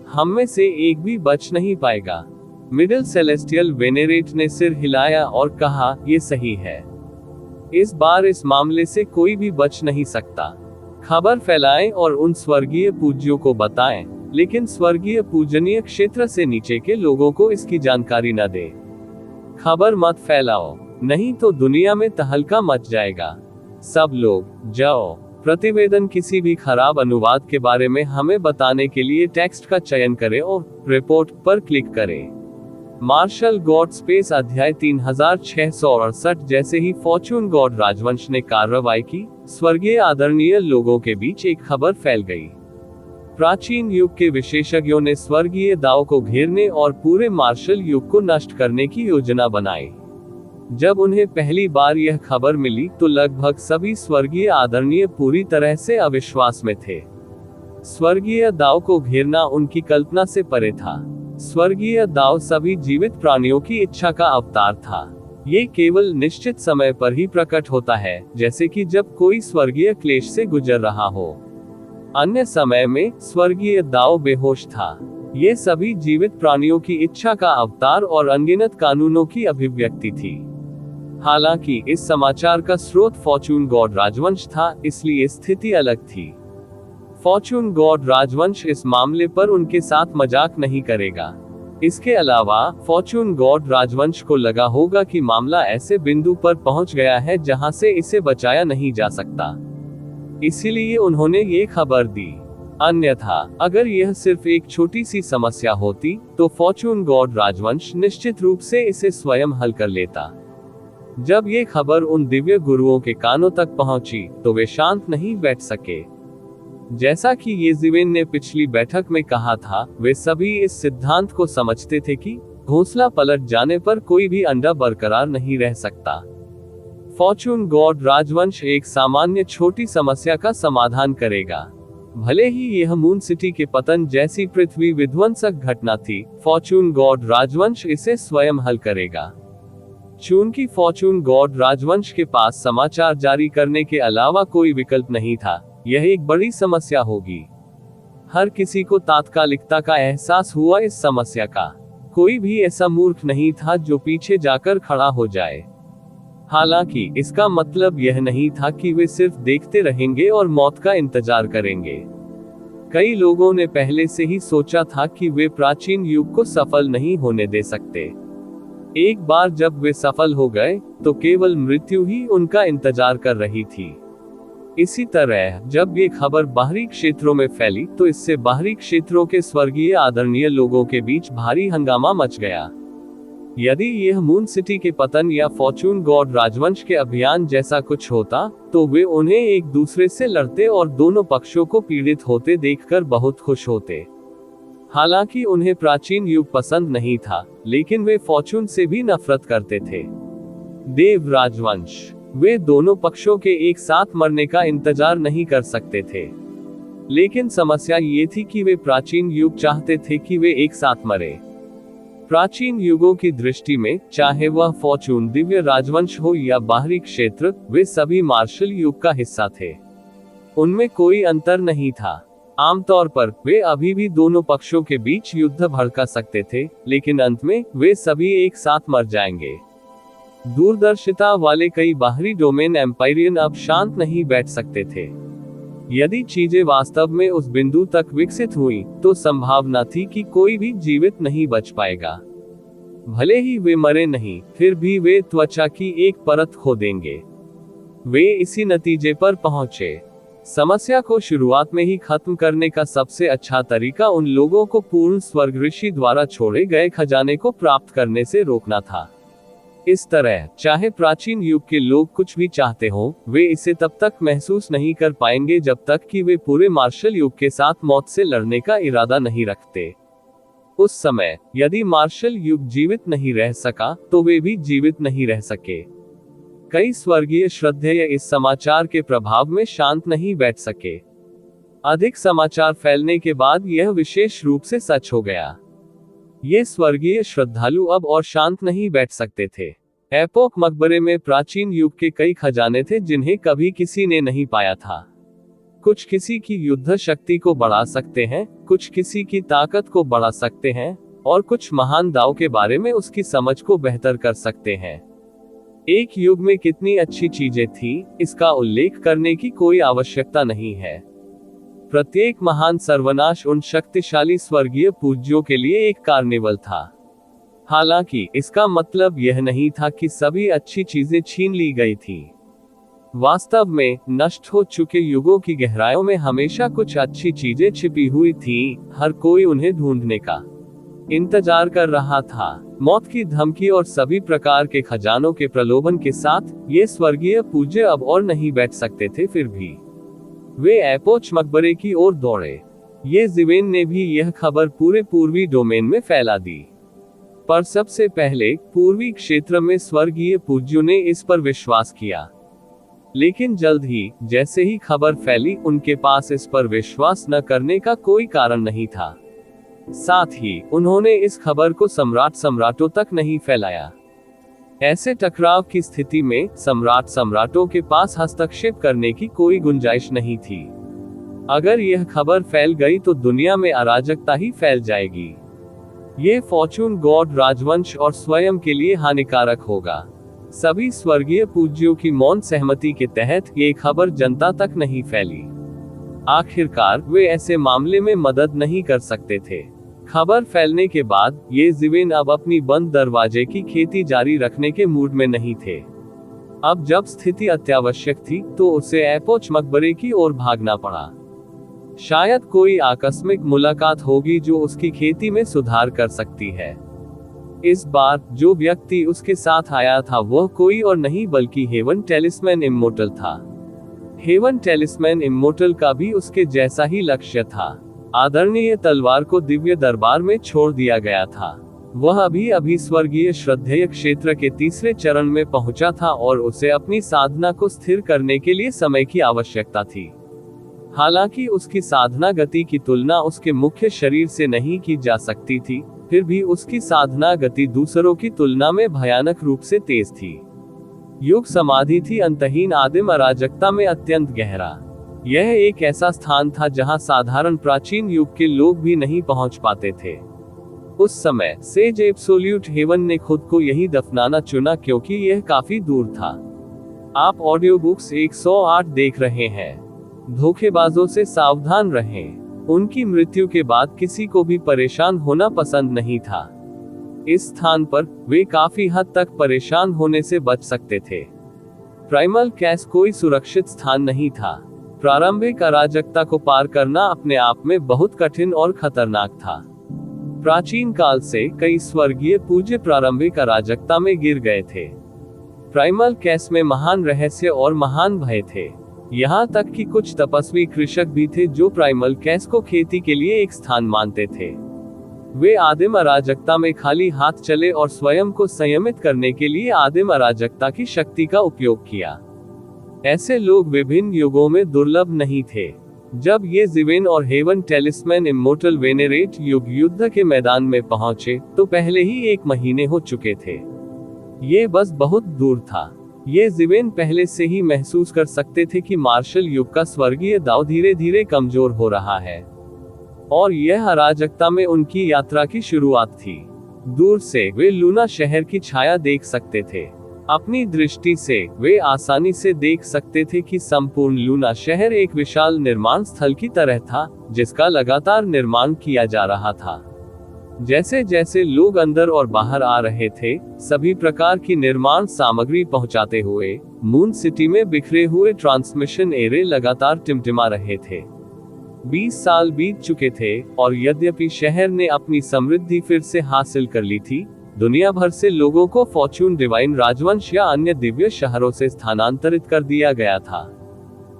हम में से एक भी बच नहीं पाएगा। मिडिल सेलेस्टियल वेनेरेट ने सिर हिलाया और कहा, ये सही है। इस बार इस मामले से कोई भी बच नहीं सकता। खबर फैलाएं और उन स्वर्गीय पूज्यों को बताएं, लेकिन स्वर्गीय पूजनीय क्षेत्र से नीचे के लोगों को इसकी जानकारी न दें। खबर मत फैलाओ, नहीं तो दुनिया में तहलका मच जाएगा। सब लोग जाओ। प्रतिवेदन किसी भी खराब अनुवाद के बारे में हमें बताने के लिए टेक्स्ट का चयन करें और रिपोर्ट पर क्लिक करें। मार्शल गॉड स्पेस अध्याय 3668। जैसे ही फॉर्चून गॉड राजवंश ने कार्रवाई की, स्वर्गीय आदरणीय लोगों के बीच एक खबर फैल गई। प्राचीन युग के विशेषज्ञों ने स्वर्गीय दाव को घेरने और पूरे मार्शल युग को नष्ट करने की योजना बनाई। जब उन्हें पहली बार यह खबर मिली तो लगभग सभी स्वर्गीय आदरणीय पूरी तरह से अविश्वास में थे। स्वर्गीय दाव को घेरना उनकी कल्पना से परे था। स्वर्गीय दाव सभी जीवित प्राणियों की इच्छा का अवतार था। ये केवल निश्चित समय पर ही प्रकट होता है, जैसे कि जब कोई स्वर्गीय क्लेश से गुजर रहा हो। अन्य समय में स्वर्गीय दाव बेहोश था। ये सभी जीवित प्राणियों की इच्छा का अवतार और अनगिनत कानूनों की अभिव्यक्ति थी। हालांकि इस समाचार का स्रोत फॉर्चून गॉड राजवंश था, इसलिए स्थिति अलग थी। फॉर्चून गॉड राजवंश इस मामले पर उनके साथ मजाक नहीं करेगा। इसके अलावा फॉर्चून गॉड राजवंश को लगा होगा कि मामला ऐसे बिंदु पर पहुंच गया है जहां से इसे बचाया नहीं जा सकता। इसीलिए उन्होंने ये खबर दी। अन्यथा अगर यह सिर्फ एक छोटी सी समस्या होती तो फॉर्चून गॉड राजवंश निश्चित रूप से इसे स्वयं हल कर लेता। जब ये खबर उन दिव्य गुरुओं के कानों तक पहुंची तो वे शांत नहीं बैठ सके। जैसा कि ये जिवेन ने पिछली बैठक में कहा था, वे सभी इस सिद्धांत को समझते थे कि घोंसला पलट जाने पर कोई भी अंडा बरकरार नहीं रह सकता। फॉर्चून गॉड राजवंश एक सामान्य छोटी समस्या का समाधान करेगा। भले ही यह मून सिटी के पतन जैसी पृथ्वी विध्वंसक घटना थी, फॉर्चून गॉड राजवंश इसे स्वयं हल करेगा। चूंकि फॉर्चून गॉड राजवंश के पास समाचार जारी करने के अलावा कोई विकल्प नहीं था, यह एक बड़ी समस्या होगी। हर किसी को तात्कालिकता का एहसास हुआ इस समस्या का। कोई भी ऐसा मूर्ख नहीं था जो पीछे जाकर खड़ा हो जाए। हालांकि इसका मतलब यह नहीं था कि वे सिर्फ देखते रहेंगे और मौत का इंतजार करेंगे। कई लोगों ने पहले से ही सोचा था कि वे प्राचीन युग को सफल नहीं होने दे सकते। एक बार जब वे सफल हो गए तो केवल मृत्यु ही उनका इंतजार कर रही थी। इसी तरह जब ये खबर बाहरी क्षेत्रों में फैली तो इससे बाहरी क्षेत्रों के स्वर्गीय आदरणीय लोगों के बीच भारी हंगामा मच गया। यदि यह मून सिटी के पतन या फॉर्चून गॉड राजवंश के अभियान जैसा कुछ होता तो वे उन्हें एक दूसरे से लड़ते और दोनों पक्षों को पीड़ित होते देखकर बहुत खुश होते। हालांकि उन्हें प्राचीन युग पसंद नहीं था, लेकिन वे फॉर्चून से भी नफरत करते थे। देव राजवंश, वे दोनों पक्षों के एक साथ मरने का इंतजार नहीं कर सकते थे। लेकिन समस्या ये थी कि वे प्राचीन युग चाहते थे कि वे एक साथ मरे। प्राचीन युगों की दृष्टि में, चाहे वह फॉर्चून दिव्य राजवंश हो या बाहरी क्षेत्र, वे सभी मार्शल युग का हिस्सा थे। उनमें कोई अंतर नहीं था। आमतौर पर वे अभी भी दोनों पक्षों के बीच युद्ध भड़का सकते थे, लेकिन अंत में वे सभी एक साथ मर जाएंगे। दूरदर्शिता वाले कई बाहरी डोमेन एम्पायरियन अब शांत नहीं बैठ सकते थे। यदि चीजें वास्तव में उस बिंदु तक विकसित हुई, तो संभावना थी कि कोई भी जीवित नहीं बच पाएगा। भले ही वे मरे नहीं, फिर भी वे त्वचा की एक परत खो देंगे। वे इसी नतीजे पर पहुंचे। समस्या को शुरुआत में ही खत्म करने का सबसे अच्छा तरीका उन लोगों को पूर्ण स्वर्ग ऋषि द्वारा छोड़े गए खजाने को प्राप्त करने से रोकना था। इस तरह, चाहे प्राचीन युग के लोग कुछ भी चाहते हों, वे इसे तब तक महसूस नहीं कर पाएंगे जब तक कि वे पूरे मार्शल युग के साथ मौत से लड़ने का इरादा नहीं रखते। उस समय, यदि मार्शल युग जीवित नहीं रह सका, तो वे भी जीवित नहीं रह सके। कई स्वर्गीय श्रद्धेय इस समाचार के प्रभाव में शांत नहीं बैठ सके। अधिक समाचार फैलने के बाद यह विशेष रूप से सच हो गया। ये स्वर्गीय श्रद्धालु अब और शांत नहीं बैठ सकते थे। एपोक मकबरे में प्राचीन युग के कई खजाने थे जिन्हें कभी किसी ने नहीं पाया था। कुछ किसी की युद्ध शक्ति को बढ़ा सकते हैं, कुछ किसी की ताकत को बढ़ा सकते हैं, और कुछ महान दाव के बारे में उसकी समझ को बेहतर कर सकते हैं। एक युग में कितनी अच्छी चीजें थी, इसका उल्लेख करने की कोई आवश्यकता नहीं है। प्रत्येक महान सर्वनाश उन शक्तिशाली स्वर्गीय पूज्यों के लिए एक कार्निवल था। हालांकि इसका मतलब यह नहीं था कि सभी अच्छी चीजें छीन ली गई थी। वास्तव में, नष्ट हो चुके युगों की गहराइयों में हमेशा कुछ अच्छी चीजें छिपी हुई थीं, हर कोई उन्हें ढूंढने का इंतजार कर रहा था। मौत की धमकी और सभी प्रकार के खजानों के प्रलोभन के साथ, ये स्वर्गीय पूज्य अब और नहीं बैठ सकते थे। फिर भी वे एपोच मकबरे की ओर दौड़े। ये जिवेन ने भी यह खबर पूरे पूर्वी डोमेन में फैला दी। पर सबसे पहले, पूर्वी क्षेत्र में स्वर्गीय पूज्यों ने इस पर विश्वास किया। लेकिन जल्द ही, जैसे ही खबर फैली, उनके पास इस पर विश्वास न करने का कोई कारण नहीं था। साथ ही, उन्होंने इस खबर को सम्राटों तक नहीं फैलाया। ऐसे टकराव की स्थिति में, सम्राटों के पास हस्तक्षेप करने की कोई गुंजाइश नहीं थी। अगर यह खबर फैल गई तो दुनिया में अराजकता ही फैल जाएगी। ये फॉर्चून गॉड राजवंश और स्वयं के लिए हानिकारक होगा। सभी स्वर्गीय पूज्यों की मौन सहमति के तहत ये खबर जनता तक नहीं फैली। आखिरकार, वे ऐसे मामले में मदद नहीं कर सकते थे। खबर फैलने के बाद, ये जिवेन अब अपनी बंद दरवाजे की खेती जारी रखने के मूड में नहीं थे। अब जब स्थिति अत्यावश्यक थी, तो उसे एपोच मकबरे की ओर भागना पड़ा। शायद कोई आकस्मिक मुलाकात होगी जो उसकी खेती में सुधार कर सकती है। इस बार, जो व्यक्ति उसके साथ आया था वह कोई और नहीं बल्कि हेवन टेलिस्मैन इम्मोर्टल था। हेवन टेलिस्मैन इम्मोर्टल का भी उसके जैसा ही लक्ष्य था। आदरणीय तलवार को दिव्य दरबार में छोड़ दिया गया था। वह अभी स्वर्गीय श्रद्धेय क्षेत्र के तीसरे चरण में पहुंचा था और उसे अपनी साधना को स्थिर करने के लिए समय की आवश्यकता थी। हालांकि उसकी साधना गति की तुलना उसके मुख्य शरीर से नहीं की जा सकती थी, फिर भी उसकी साधना गति दूसरों की तुलना में भयानक रूप से तेज थी। युग समाधि थी अंतहीन आदिम अराजकता में अत्यंत गहरा। यह एक ऐसा स्थान था जहां साधारण प्राचीन युग के लोग भी नहीं पहुंच पाते थे। उस समय, सेज एब्सोल्यूट हेवन ने खुद को यही दफनाना चुना क्योंकि यह काफी दूर था। आप ऑडियो बुक्स 108 देख रहे हैं। धोखेबाजों से सावधान रहें। उनकी मृत्यु के बाद किसी को भी परेशान होना पसंद नहीं था। इस स्थान पर, वे काफी हद तक परेशान होने से बच सकते थे। प्राइमल कैस कोई सुरक्षित स्थान नहीं था। प्रारंभिक अराजकता को पार करना अपने आप में बहुत कठिन और खतरनाक था। प्राचीन काल से कई स्वर्गीय पूज्य प्रारंभिक अराजकता में गिर गए थे। प्राइमल कैस में महान रहस्य और महान भय थे। यहाँ तक कि कुछ तपस्वी कृषक भी थे जो प्राइमल कैस को खेती के लिए एक स्थान मानते थे। वे आदिम अराजकता में खाली हाथ चले और स्वयं को संयमित करने के लिए आदिम अराजकता की शक्ति का उपयोग किया। ऐसे लोग विभिन्न युगों में दुर्लभ नहीं थे। जब ये जिवेन और हेवन टेलिस्मैन इम्मोर्टल वेनेरेट युग युद्ध के मैदान में पहुंचे तो पहले ही 1 महीने हो चुके थे। ये बस बहुत दूर था। ये जिवेन पहले से ही महसूस कर सकते थे कि मार्शल युग का स्वर्गीय दाव धीरे धीरे कमजोर हो रहा है, और यह अराजकता में उनकी यात्रा की शुरुआत थी। दूर से वे लूना शहर की छाया देख सकते थे। अपनी दृष्टि से वे आसानी से देख सकते थे कि संपूर्ण लूना शहर एक विशाल निर्माण स्थल की तरह था, जिसका लगातार निर्माण किया जा रहा था। जैसे जैसे लोग अंदर और बाहर आ रहे थे, सभी प्रकार की निर्माण सामग्री पहुंचाते हुए मून सिटी में बिखरे हुए ट्रांसमिशन एरे लगातार टिमटिमा रहे थे। 20 साल बीत चुके थे, और यद्यपि शहर ने अपनी समृद्धि फिर से हासिल कर ली थी, दुनिया भर से लोगों को फॉर्च्यून डिवाइन राजवंश या अन्य दिव्य शहरों से स्थानांतरित कर दिया गया था।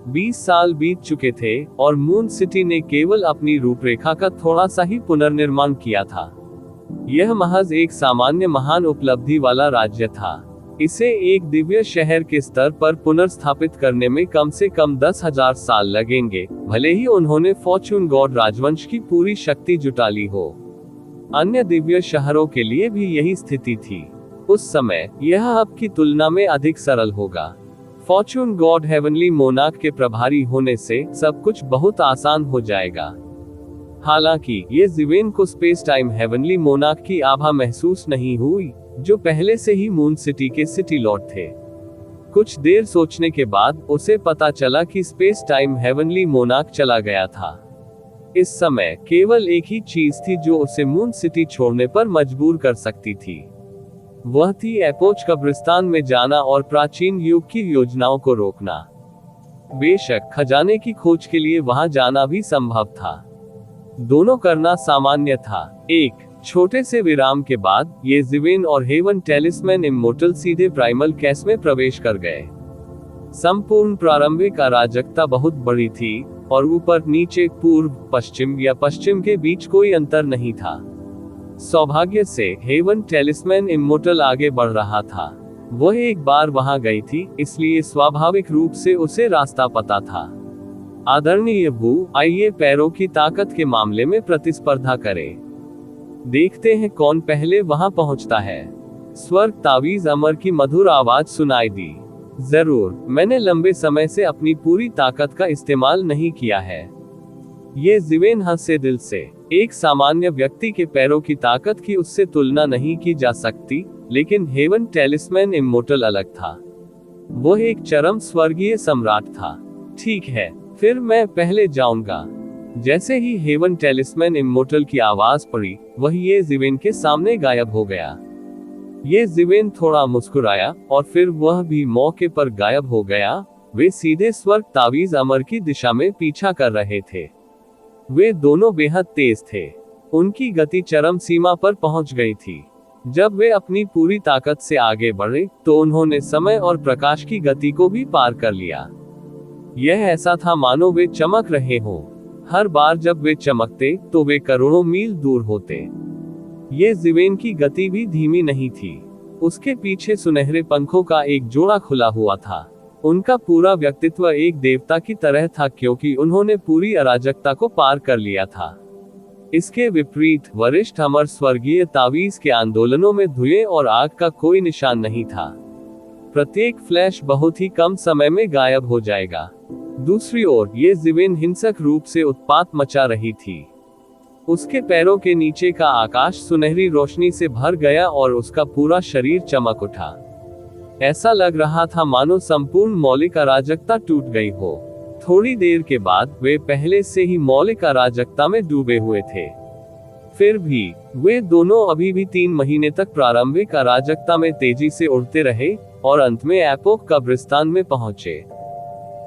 20 साल बीत चुके थे, और मून सिटी ने केवल अपनी रूपरेखा का थोड़ा सा ही पुनर्निर्माण किया था। यह महज एक सामान्य महान उपलब्धि वाला राज्य था। इसे एक दिव्य शहर के स्तर पर पुनर्स्थापित करने में कम से कम 10,000 साल लगेंगे, भले ही उन्होंने फॉर्च्यून गॉड राजवंश की पूरी शक्ति जुटा ली हो। अन्य दिव्य शहरों के लिए भी यही स्थिति थी। उस समय यह अब की तुलना में अधिक सरल होगा। फॉर्च्यून गॉड हेवनली मोनार्क के प्रभारी होने से सब कुछ बहुत आसान हो जाएगा। हालांकि ये जिवेन को स्पेस टाइम हेवनली मोनार्क की आभा महसूस नहीं हुई, जो पहले से ही मून सिटी के सिटी लॉर्ड थे। कुछ देर सोचने के बाद उसे पता चला कि स्पेस टाइम हेवनली मोनार्क चला गया था। इस समय केवल एक ही चीज थी जो उसे मून सिटी छोड़ने पर मजबूर कर सकती थी। वह थी एपोच कब्रिस्तान में जाना और प्राचीन युग की योजनाओं को रोकना। बेशक खजाने की खोज के लिए वहां जाना भी संभव था। दोनों करना सामान्य था। एक छोटे से विराम के बाद ये जिवेन और हेवन टेलिस्मैन इम्मोर्टल सीधे प्राइमल कैस में प्रवेश कर गए। संपूर्ण प्रारंभिक अराजकता बहुत बड़ी थी, और ऊपर नीचे पूर्व पश्चिम या पश्चिम के बीच कोई अंतर नहीं था। सौभाग्य से हेवन टेलिस्मैन इम्मोर्टल आगे बढ़ रहा था। वह एक बार वहां गई थी, इसलिए स्वाभाविक रूप से उसे रास्ता पता था। आदरणीय बू, आइए पैरों की ताकत के मामले में प्रतिस्पर्धा करें। देखते हैं कौन पहले वहां पहुंचता है। स्वर्ग तावीज अमर की मधुर आवाज सुनाई दी। जरूर, मैंने लंबे समय से अपनी पूरी ताकत का इस्तेमाल नहीं किया है। ये जिवेन हंसे दिल से। एक सामान्य व्यक्ति के पैरों की ताकत की उससे तुलना नहीं की जा सकती, लेकिन हेवन टेलिस्मैन इम्मोर्टल अलग था। वह एक चरम स्वर्गीय सम्राट था। ठीक है, फिर मैं पहले जाऊंगा। जैसे ही हेवन टेलिस्मैन इम्मोर्टल की आवाज पड़ी, वह ये जिवेन के सामने गायब हो गया। ये जिवेन थोड़ा मुस्कुराया, और फिर वह भी मौके पर गायब हो गया। वे सीधे स्वर्ग तावीज अमर की दिशा में पीछा कर रहे थे। वे दोनों बेहद तेज थे। उनकी गति चरम सीमा पर पहुंच गई थी। जब वे अपनी पूरी ताकत से आगे बढ़े, तो उन्होंने समय और प्रकाश की गति को भी पार कर लिया। यह ऐसा था मानो वे चमक रहे हों। हर बार जब वे चमकते, तो वे करोड़ों मील दूर होते। ये जिवेन की गति भी धीमी नहीं थी। उसके पीछे सुनहरे पंखों का एक जोड़ा खुला हुआ था। उनका पूरा व्यक्तित्व एक देवता की तरह था, क्योंकि उन्होंने पूरी अराजकता को पार कर लिया था। इसके विपरीत वरिष्ठ अमर स्वर्गीय तावीज के आंदोलनों में धुएं और आग का कोई निशान नहीं था। प्रत्येक फ्लैश बहुत ही कम समय में गायब हो जाएगा। दूसरी ओर ये जिवेन हिंसक रूप से उत्पात मचा रही थी। उसके पैरों के नीचे का आकाश सुनहरी रोशनी से भर गया और उसका पूरा शरीर चमक उठा। ऐसा लग रहा था मानो संपूर्ण मौलिक अराजकता टूट गई हो। थोड़ी देर के बाद वे पहले से ही मौलिक अराजकता में डूबे हुए थे। फिर भी वे दोनों अभी भी 3 महीने तक प्रारंभिक अराजकता में तेजी से उड़ते रहे, और अंत में एपोक कब्रिस्तान में पहुंचे।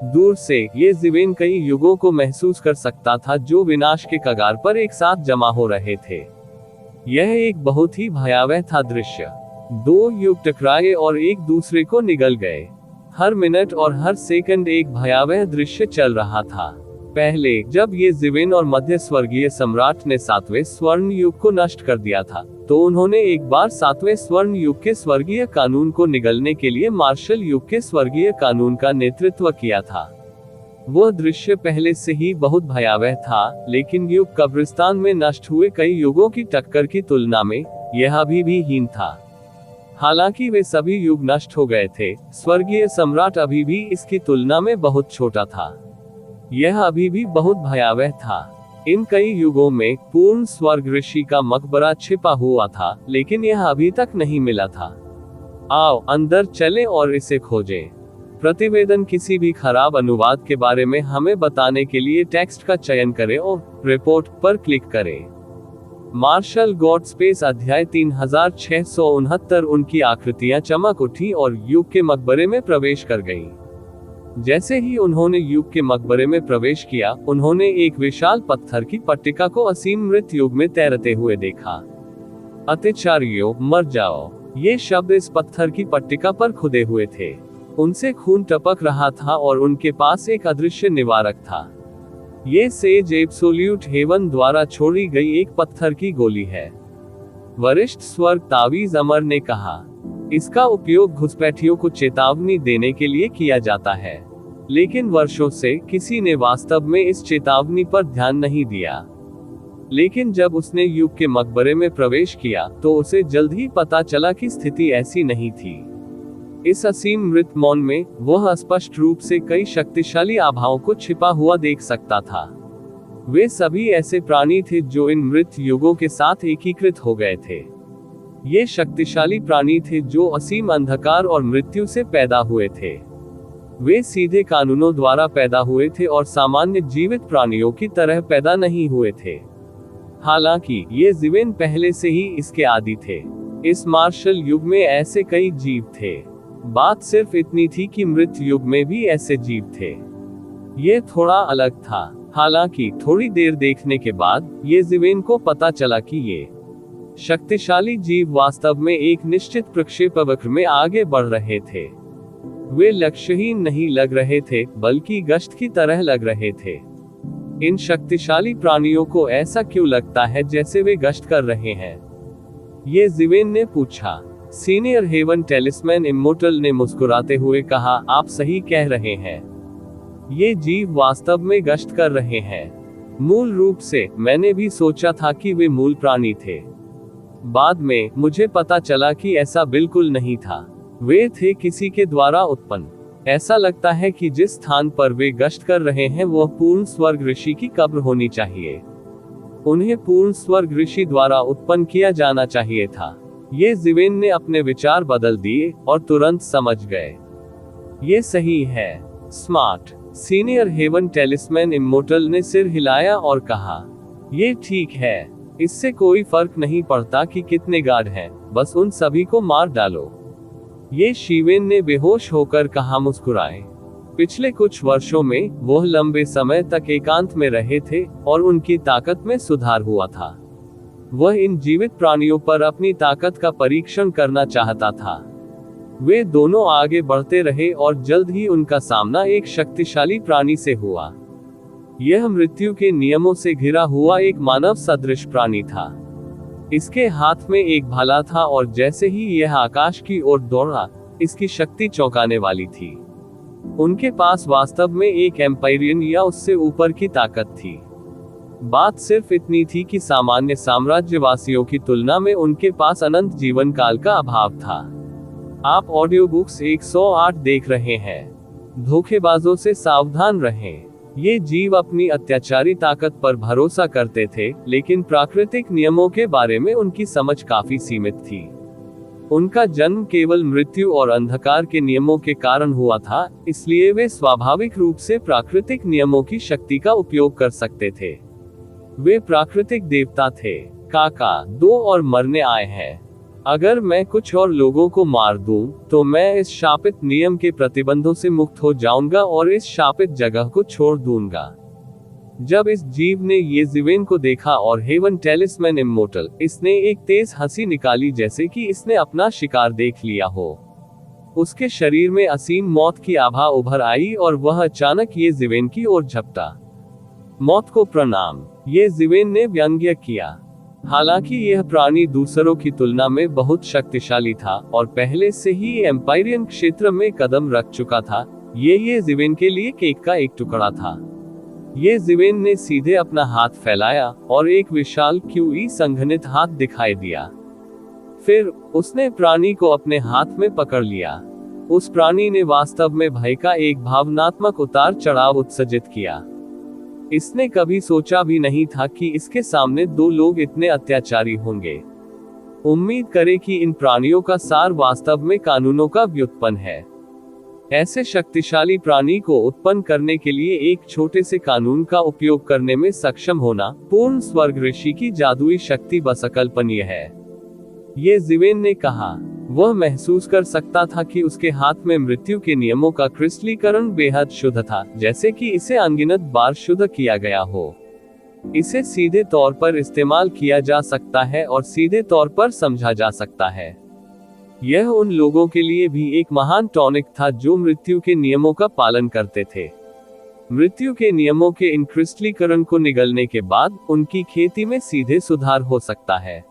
दूर से ये जिवेन कई युगों को महसूस कर सकता था, जो विनाश के कगार पर एक साथ जमा हो रहे थे। यह एक बहुत ही भयावह था दृश्य। 2 युग टकराए और एक दूसरे को निगल गए। हर मिनट और हर सेकंड एक भयावह दृश्य चल रहा था। पहले जब ये जिवेन और मध्य स्वर्गीय सम्राट ने 7वें स्वर्ण युग को नष्ट कर दिया था, तो उन्होंने एक बार 7वें स्वर्ण युग के स्वर्गीय कानून को निगलने के लिए मार्शल युग के स्वर्गीय कानून का नेतृत्व किया था। वह दृश्य पहले से ही बहुत भयावह था, लेकिन युग कब्रिस्तान में नष्ट हुए कई युगों की टक्कर की तुलना में यह अभी भी हीन था। हालांकि वे सभी युग नष्ट हो गए थे, स्वर्गीय सम्राट अभी भी इसकी तुलना में बहुत छोटा था। यह अभी भी बहुत भयावह था। इन कई युगों में पूर्ण स्वर्ग ऋषि का मकबरा छिपा हुआ था, लेकिन यह अभी तक नहीं मिला था। आओ अंदर चलें और इसे खोजें। प्रतिवेदन किसी भी खराब अनुवाद के बारे में हमें बताने के लिए टेक्स्ट का चयन करें और रिपोर्ट पर क्लिक करें। मार्शल गॉड स्पेस अध्याय 3669। उनकी आकृतियां चमक उठी और युग के मकबरे में प्रवेश कर गईं। जैसे ही उन्होंने युग के मकबरे में प्रवेश किया, उन्होंने एक विशाल पत्थर की पट्टिका को असीम मृत युग में तैरते हुए देखा। अत्याचारियों, मर जाओ, ये शब्द इस पत्थर की पट्टिका पर खुदे हुए थे। उनसे खून टपक रहा था और उनके पास एक अदृश्य निवारक था। ये सेज एब्सोल्यूट हेवन द्वारा छोड़ी गई एक पत्थर की गोली है। वरिष्ठ स्वर्ग तावीज अमर ने कहा, इसका उपयोग घुसपैठियों को चेतावनी देने के लिए किया जाता है, लेकिन वर्षों से किसी ने वास्तव में इस चेतावनी पर ध्यान नहीं दिया। लेकिन जब उसने युग के मकबरे में प्रवेश किया, तो उसे जल्द ही पता चला कि स्थिति ऐसी नहीं थी। इस असीम मृत मौन में वह स्पष्ट रूप से कई शक्तिशाली आभाओं को छिपा हुआ देख सकता था। वे सभी ऐसे प्राणी थे जो इन मृत युगों के साथ एकीकृत हो गए थे। ये शक्तिशाली प्राणी थे जो असीम अंधकार और मृत्यु से पैदा हुए थे। वे सीधे कानूनों द्वारा पैदा हुए थे और सामान्य जीवित प्राणियों की तरह पैदा नहीं हुए थे। हालांकि ये जीवन पहले से ही इसके आदि थे। इस मार्शल युग में ऐसे कई जीव थे। बात सिर्फ इतनी थी कि मृत युग में भी ऐसे जीव थे। ये थोड़ा अलग था। हालांकि थोड़ी देर देखने के बाद ये जीवेन को पता चला कि ये शक्तिशाली जीव वास्तव में एक निश्चित प्रक्षेपवक्र में आगे बढ़ रहे थे। वे लक्ष्यहीन नहीं लग रहे थे, बल्कि गश्त की तरह लग रहे थे। इन शक्तिशाली प्राणियों को ऐसा क्यों लगता है जैसे वे गश्त कर रहे हैं? ये जीवेन ने पूछा। सीनियर हेवन टेलिस्मैन इमोर्टल ने मुस्कुराते हुए कहा, आप सही कह रहे हैं। ये जीव वास्तव में गश्त कर रहे हैं। मूल रूप से मैंने भी सोचा था कि वे मूल प्राणी थे। बाद में मुझे पता चला कि ऐसा बिल्कुल नहीं था। वे थे किसी के द्वारा उत्पन्न। ऐसा लगता है कि जिस स्थान पर वे गश्त कर रहे हैं वह पूर्ण स्वर्ग ऋषि की कब्र होनी चाहिए। उन्हें पूर्ण स्वर्ग ऋषि द्वारा उत्पन्न किया जाना चाहिए था। ये जीवेन ने अपने विचार बदल दिए और तुरंत समझ गए। ये सही है, स्मार्ट। सीनियर हेवन टेलिस्मैन इमोर्टल ने सिर हिलाया और कहा, ये ठीक है। इससे कोई फर्क नहीं पड़ता कि कितने गार्ड हैं, बस उन सभी को मार डालो। ये शिवेन ने बेहोश होकर कहा, मुस्कुराए। पिछले कुछ वर्षों में वह लंबे समय तक एकांत में रहे थे और उनकी ताकत में सुधार हुआ था। वह इन जीवित प्राणियों पर अपनी ताकत का परीक्षण करना चाहता था। वे दोनों आगे बढ़ते रहे और जल्द ही उनका सामना एक शक्तिशाली प्राणी से हुआ। यह मृत्यु के नियमों से घिरा हुआ एक मानव सदृश प्राणी था। इसके हाथ में एक भाला था और जैसे ही यह आकाश की ओर दौड़ा, इसकी शक्ति चौंकाने वाली थी। उनके पास वास्तव में एक एम्पायरियन या उससे ऊपर की ताकत थी। बात सिर्फ इतनी थी कि सामान्य साम्राज्यवासियों की तुलना में उनके पास अनंत जीवन काल का अभाव था। आप ऑडियो बुक्स 108 देख रहे हैं। धोखेबाजों से सावधान रहें। ये जीव अपनी अत्याचारी ताकत पर भरोसा करते थे, लेकिन प्राकृतिक नियमों के बारे में उनकी समझ काफी सीमित थी। उनका जन्म केवल मृत्यु और अंधकार के नियमों के कारण हुआ था, इसलिए वे स्वाभाविक रूप से प्राकृतिक नियमों की शक्ति का उपयोग कर सकते थे। वे प्राकृतिक देवता थे। काका, दो और मरने आए हैं। अगर मैं कुछ और लोगों को मार दूं, तो मैं इस शापित नियम के प्रतिबंधों से मुक्त हो जाऊंगा और इस शापित जगह को छोड़ दूंगा। जब इस जीव ने ये जीवेन को देखा और हेवन टेलिस्मैन इमोर्टल, इसने एक तेज हंसी निकाली जैसे कि इसने अपना शिकार देख लिया हो। उसके शरीर में असीम मौत की आभा उभर आई और वह अचानक ये जीवेन की ओर झपटा। मौत को प्रणाम, ये जीवेन ने व्यंग्य किया। हालांकि यह प्राणी दूसरों की तुलना में बहुत शक्तिशाली था और पहले से ही एम्पायरियन क्षेत्र में कदम रख चुका था, ये जिवेन के लिए केक का एक टुकड़ा था। ये जिवेन ने सीधे अपना हाथ फैलाया और एक विशाल क्यूई संघनित हाथ दिखाई दिया। फिर उसने प्राणी को अपने हाथ में पकड़ लिया। उस प्राणी ने वास्तव में भय का एक भावनात्मक उतार चढ़ाव उत्सर्जित किया। इसने कभी सोचा भी नहीं था कि इसके सामने दो लोग इतने अत्याचारी होंगे। उम्मीद करे कि इन प्राणियों का सार वास्तव में कानूनों का व्युत्पन्न है। ऐसे शक्तिशाली प्राणी को उत्पन्न करने के लिए एक छोटे से कानून का उपयोग करने में सक्षम होना पूर्ण स्वर्ग ऋषि की जादुई शक्ति बस अकल्पनीय है। ये जिवेन ने कहा। वह महसूस कर सकता था कि उसके हाथ में मृत्यु के नियमों का क्रिस्टलीकरण बेहद शुद्ध था, जैसे कि इसे अनगिनत बार शुद्ध किया गया हो। इसे सीधे तौर पर इस्तेमाल किया जा सकता है और सीधे तौर पर समझा जा सकता है। यह उन लोगों के लिए भी एक महान टॉनिक था जो मृत्यु के नियमों का पालन करते थे। मृत्यु के नियमों के इन क्रिस्टलीकरण को निगलने के बाद उनकी खेती में सीधे सुधार हो सकता है।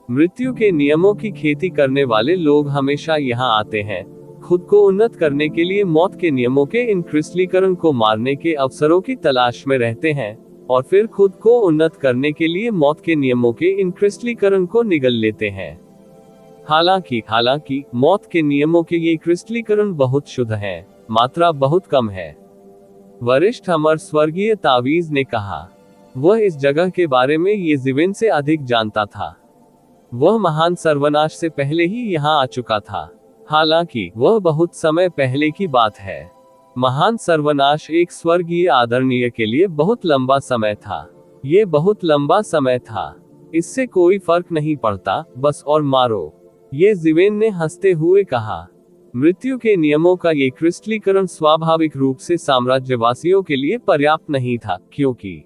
मृत्यु के नियमों की खेती करने वाले लोग हमेशा यहाँ आते हैं, खुद को उन्नत करने के लिए मौत के नियमों के इन क्रिस्टलीकरण को मारने के अवसरों की तलाश में रहते हैं, और फिर खुद को उन्नत करने के लिए मौत के नियमों के इन क्रिस्टलीकरण को निगल लेते हैं। हालांकि मौत के नियमों के ये क्रिस्टलीकरण बहुत शुद्ध हैं, मात्रा बहुत कम है। वरिष्ठ अमर स्वर्गीय तावीज ने कहा। वह इस जगह के बारे में ये जिवेन से अधिक जानता था। वह महान सर्वनाश से पहले ही यहाँ आ चुका था। हालांकि वह बहुत समय पहले की बात है। महान सर्वनाश एक स्वर्गीय आदरणीय के लिए बहुत लंबा समय था। ये बहुत लंबा समय था। इससे कोई फर्क नहीं पड़ता, बस और मारो। ये जिवेन ने हंसते हुए कहा। मृत्यु के नियमों का ये क्रिस्टलीकरण स्वाभाविक रूप से साम्राज्यवासियों के लिए पर्याप्त नहीं था, क्योंकि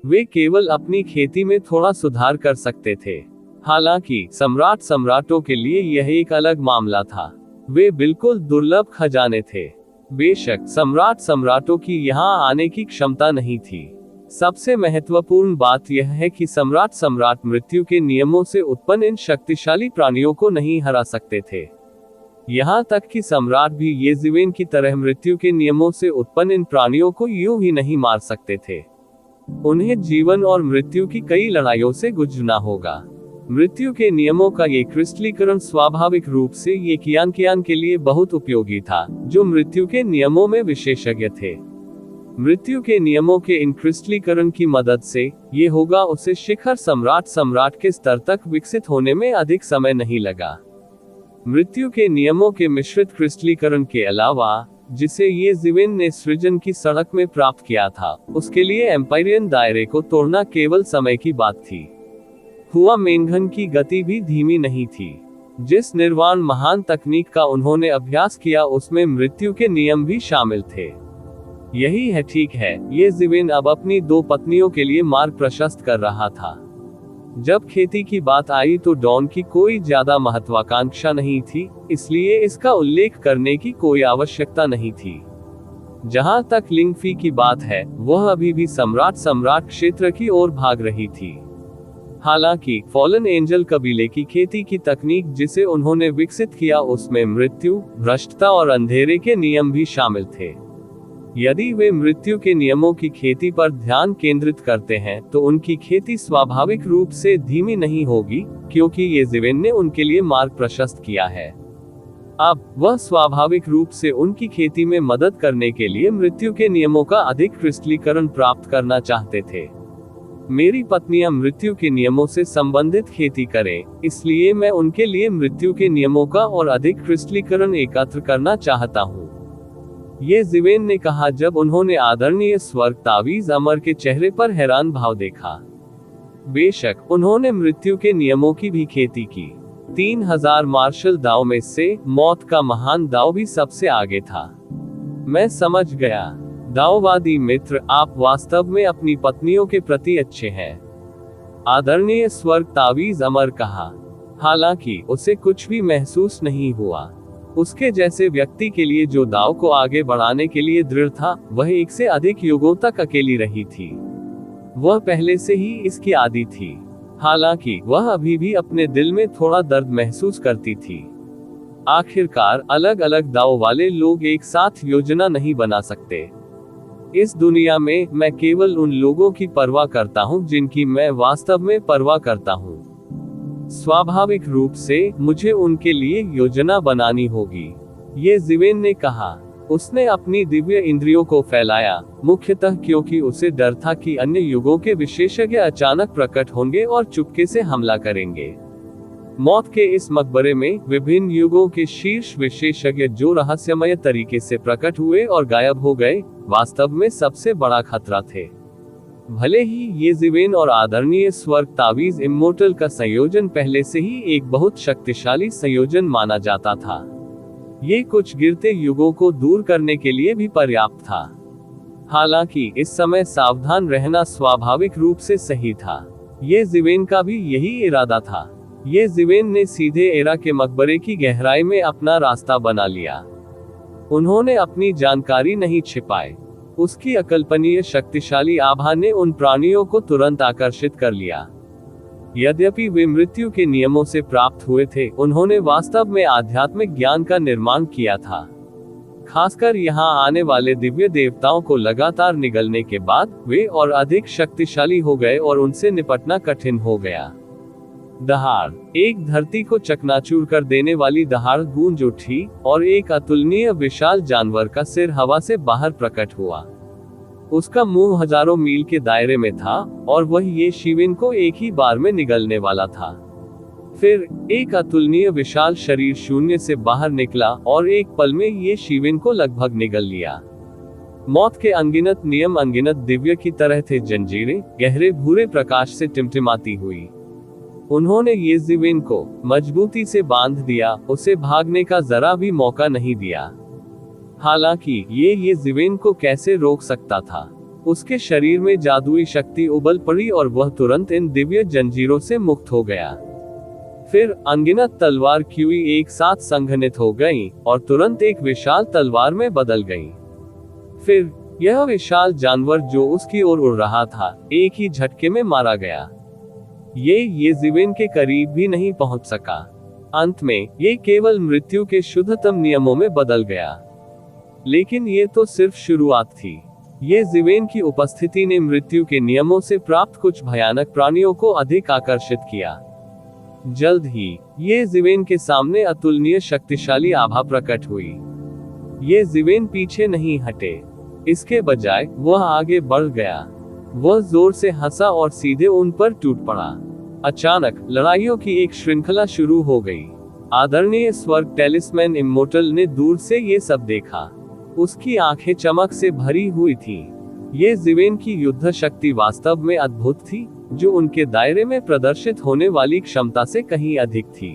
वे केवल अपनी खेती में थोड़ा सुधार कर सकते थे। हालांकि सम्राटों के लिए यह एक अलग मामला था। वे बिल्कुल दुर्लभ खजाने थे। बेशक सम्राटों की यहाँ आने की क्षमता नहीं थी। सबसे महत्वपूर्ण बात यह है कि सम्राट मृत्यु के नियमों से उत्पन्न इन शक्तिशाली प्राणियों को नहीं हरा सकते थे। यहाँ तक कि सम्राट भी ये जिवेन की तरह मृत्यु के नियमों से उत्पन्न इन प्राणियों को यूं ही नहीं मार सकते थे। उन्हें जीवन और मृत्यु की कई लड़ाइयों से गुजरना होगा। मृत्यु के नियमों का ये क्रिस्टलीकरण स्वाभाविक रूप से ये कियान के लिए बहुत उपयोगी था, जो मृत्यु के नियमों में विशेषज्ञ थे। मृत्यु के नियमों के इन क्रिस्टलीकरण की मदद से ये होगा उसे शिखर सम्राट के स्तर तक विकसित होने में अधिक समय नहीं लगा। मृत्यु के नियमों के मिश्रित क्रिस्टलीकरण के अलावा, जिसे ये जिवेन ने सृजन की सड़क में प्राप्त किया था, उसके लिए एम्पायरियन दायरे को तोड़ना केवल समय की बात थी। हुआ मेंघन की गति भी धीमी नहीं थी। जिस निर्वाण महान तकनीक का उन्होंने अभ्यास किया उसमें मृत्यु के नियम भी शामिल थे। यही है, ठीक है, ये जिवेन अब अपनी दो पत्नियों के लिए मार्ग प्रशस्त कर रहा था। जब खेती की बात आई तो डॉन की कोई ज्यादा महत्वाकांक्षा नहीं थी, इसलिए इसका उल्लेख करने की कोई आवश्यकता नहीं थी। जहां तक लिंगफी की बात है, वह अभी भी सम्राट क्षेत्र की ओर भाग रही थी। हालांकि फॉलन एंजल कबीले की खेती की तकनीक जिसे उन्होंने विकसित किया उसमें मृत्यु, भ्रष्टता और अंधेरे के नियम भी शामिल थे। यदि वे मृत्यु के नियमों की खेती पर ध्यान केंद्रित करते हैं तो उनकी खेती स्वाभाविक रूप से धीमी नहीं होगी, क्योंकि ये जिवेन ने उनके लिए मार्ग प्रशस्त किया है। अब वह स्वाभाविक रूप से उनकी खेती में मदद करने के लिए मृत्यु के नियमों का अधिक क्रिस्टलीकरण प्राप्त करना चाहते थे। मेरी पत्नियां मृत्यु के नियमों से संबंधित खेती करें, इसलिए मैं उनके लिए मृत्यु के नियमों का और अधिक क्रिस्टलीकरण एकत्र करना चाहता हूँ। ये जिवेन ने कहा जब उन्होंने आदरणीय स्वर्ग तावीज अमर के चेहरे पर हैरान भाव देखा। बेशक उन्होंने मृत्यु के नियमों की भी खेती की। 3000 मार्शल दाव में से मौत का महान दाव भी सबसे आगे था। मैं समझ गया। दाववादी मित्र, आप वास्तव में अपनी पत्नियों के प्रति अच्छे हैं, आदरणीय स्वर्ग तावीज अमर कहा। हालांकि उसे कुछ भी महसूस नहीं हुआ। उसके जैसे व्यक्ति के लिए जो दाव को आगे बढ़ाने के लिए दृढ़ था, वह एक से अधिक युगों तक अकेली रही थी। वह पहले से ही इसकी आदी थी। हालांकि वह अभी भी अपने दिल में थोड़ा दर्द महसूस करती थी। आखिरकार अलग अलग दांव वाले लोग एक साथ योजना नहीं बना सकते। इस दुनिया में मैं केवल उन लोगों की परवाह करता हूं जिनकी मैं वास्तव में परवाह करता हूं। स्वाभाविक रूप से मुझे उनके लिए योजना बनानी होगी, ये ज़िवेन ने कहा। उसने अपनी दिव्य इंद्रियों को फैलाया, मुख्यतः क्योंकि उसे डर था कि अन्य युगों के विशेषज्ञ अचानक प्रकट होंगे और चुपके से हमला करेंगे। मौत के इस मकबरे में विभिन्न युगों के शीर्ष विशेषज्ञ जो रहस्यमय तरीके से प्रकट हुए और गायब हो गए, वास्तव में सबसे बड़ा खतरा थे। भले ही ये ज़िवेन और आदरणीय स्वर्ग तावीज इम्मोर्टल का संयोजन पहले से ही एक बहुत शक्तिशाली संयोजन माना जाता था, ये कुछ गिरते युगों को दूर करने के लिए भी पर्याप्त था। हालांकि इस समय सावधान रहना स्वाभाविक रूप से सही था। ये ज़िवेन का भी यही इरादा था। ये ज़िवेन ने सीधे एरा के मकबरे की गहराई में अपना रास्ता बना लिया। उन्होंने अपनी जानकारी नहीं छिपाई। उसकी अकल्पनीय शक्तिशाली आभा ने उन प्राणियों को तुरंत आकर्षित कर लिया। यद्यपि वे मृत्यु के नियमों से प्राप्त हुए थे, उन्होंने वास्तव में आध्यात्मिक ज्ञान का निर्माण किया था। खासकर यहाँ आने वाले दिव्य देवताओं को लगातार निगलने के बाद वे और अधिक शक्तिशाली हो गए और उनसे निपटना कठिन हो गया। दहाड़, एक धरती को चकनाचूर कर देने वाली दहाड़ गूंज उठी और एक अतुलनीय विशाल जानवर का सिर हवा से बाहर प्रकट हुआ। उसका मुंह हजारों मील के दायरे में था और वह ये ज़िवेन को एक ही बार में निगलने वाला था। फिर एक अतुलनीय विशाल शरीर शून्य से बाहर निकला और एक पल में ये ज़िवेन को लगभग निगल लिया। मौत के अनगिनत नियम अनगिनत दिव्य की तरह थे। जंजीरें गहरे भूरे प्रकाश से टिमटिमाती हुई। उन्होंने ये ज़िवेन को मजबूती से बांध दिया, उसे भागने का जरा भी मौका नहीं दिया। हालांकि ये ज़िवेन को कैसे रोक सकता था? उसके शरीर में जादुई शक्ति उबल पड़ी और वह तुरंत इन दिव्य जंजीरों से मुक्त हो गया। फिर अनगिनत तलवार क्यूई एक साथ संघनित हो गईं और तुरंत एक विशाल तलवार में बदल गईं। फिर यह विशाल जानवर जो उसकी ओर उड़ रहा था, एक ही झटके में मारा गया। ये ज़िवेन के करीब भी नहीं पहुंच सका। अंत में ये केवल मृत्यु के शुद्धतम नियमों में बदल गया। लेकिन ये तो सिर्फ शुरुआत थी। ये ज़िवेन की उपस्थिति ने मृत्यु के नियमों से प्राप्त कुछ भयानक प्राणियों को अधिक आकर्षित किया। जल्द ही ये ज़िवेन के सामने अतुलनीय शक्तिशाली आभा प्रकट हुई। ये ज़िवेन पीछे नहीं हटे, इसके बजाय वह आगे बढ़ गया। वह जोर से हंसा और सीधे उन पर टूट पड़ा। अचानक लड़ाइयों की एक श्रृंखला शुरू हो गई। आदरणीय स्वर्ग टेलिस्मैन इम्मोर्टल ने दूर से ये सब देखा। उसकी आंखें चमक से भरी हुई थीं। ये ज़िवेन की युद्ध शक्ति वास्तव में अद्भुत थी, जो उनके दायरे में प्रदर्शित होने वाली क्षमता से कहीं अधिक थी।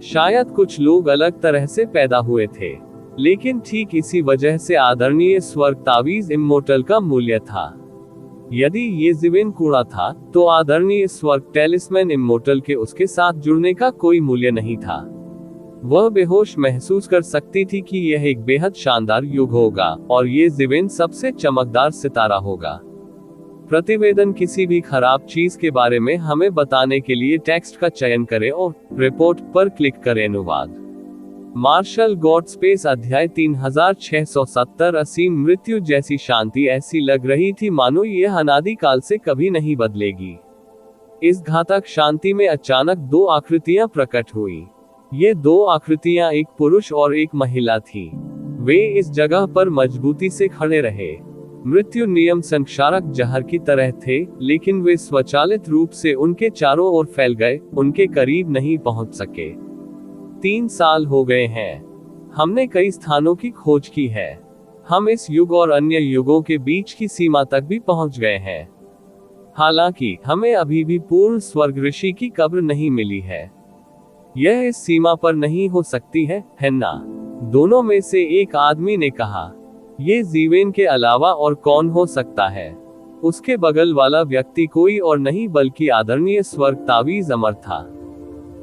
शायद कुछ लोग अलग तरह से पैदा हुए थे, लेकिन ठीक इसी वजह से आदरणीय स्वर्ग तावीज इम्मोर्टल का मूल्य था। यदि ये ज़िवेन कूड़ा था, तो आदरणीय स्वर्ग टेलिस्मैन इम्मोर्टल के उसके साथ जुड़ने का कोई मूल्य नहीं था। वह बेहोश महसूस कर सकती थी कि यह एक बेहद शानदार युग होगा और ये ज़िवेन सबसे चमकदार सितारा होगा। प्रतिवेदन किसी भी खराब चीज के बारे में हमें बताने के लिए टेक्स्ट का चयन करें और रिपोर्ट पर क्लिक करें। अनुवाद मार्शल गॉड स्पेस अध्याय 3670 असीम मृत्यु जैसी शांति ऐसी लग रही थी मानो यह अनादि काल से कभी नहीं बदलेगी। इस घातक शांति में अचानक दो आकृतियां प्रकट हुई। ये दो आकृतियां एक पुरुष और एक महिला थी। वे इस जगह पर मजबूती से खड़े रहे। मृत्यु नियम संक्षारक जहर की तरह थे, लेकिन वे स्वचालित रूप से उनके चारों ओर फैल गए, उनके करीब नहीं पहुंच सके। 3 साल हो गए हैं। हमने कई स्थानों की खोज की है। हम इस युग और अन्य युगों के बीच की सीमा तक भी पहुंच गए हैं। हालांकि हमें अभी भी पूर्ण स्वर्ग ऋषि की कब्र नहीं मिली है। यह इस सीमा पर नहीं हो सकती है ना? दोनों में से एक आदमी ने कहा। ये ज़िवेन के अलावा और कौन हो सकता है? उसके बगल वाला व्यक्ति कोई और नहीं बल्कि आदरणीय स्वर्ग तावीज अमर था।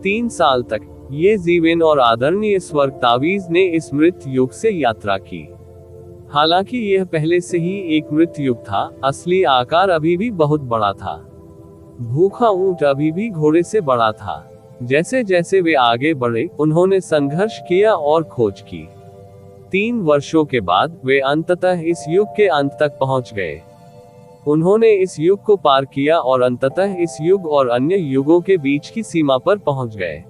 3 साल तक ये ज़िवेन और आदरणीय स्वर्ग तावीज ने इस मृत युग से यात्रा की। हालांकि यह पहले से ही एक मृत युग था, असली आकार अभी भी बहुत बड़ा था। भूखा ऊंट अभी भी घोड़े से बड़ा था। जैसे जैसे वे आगे बढ़े, उन्होंने संघर्ष किया और खोज की। 3 वर्षों के बाद वे अंततः इस युग के अंत तक पहुंच गए। उन्होंने इस युग को पार किया और अंततः इस युग और अन्य युगों के बीच की सीमा पर पहुंच गए।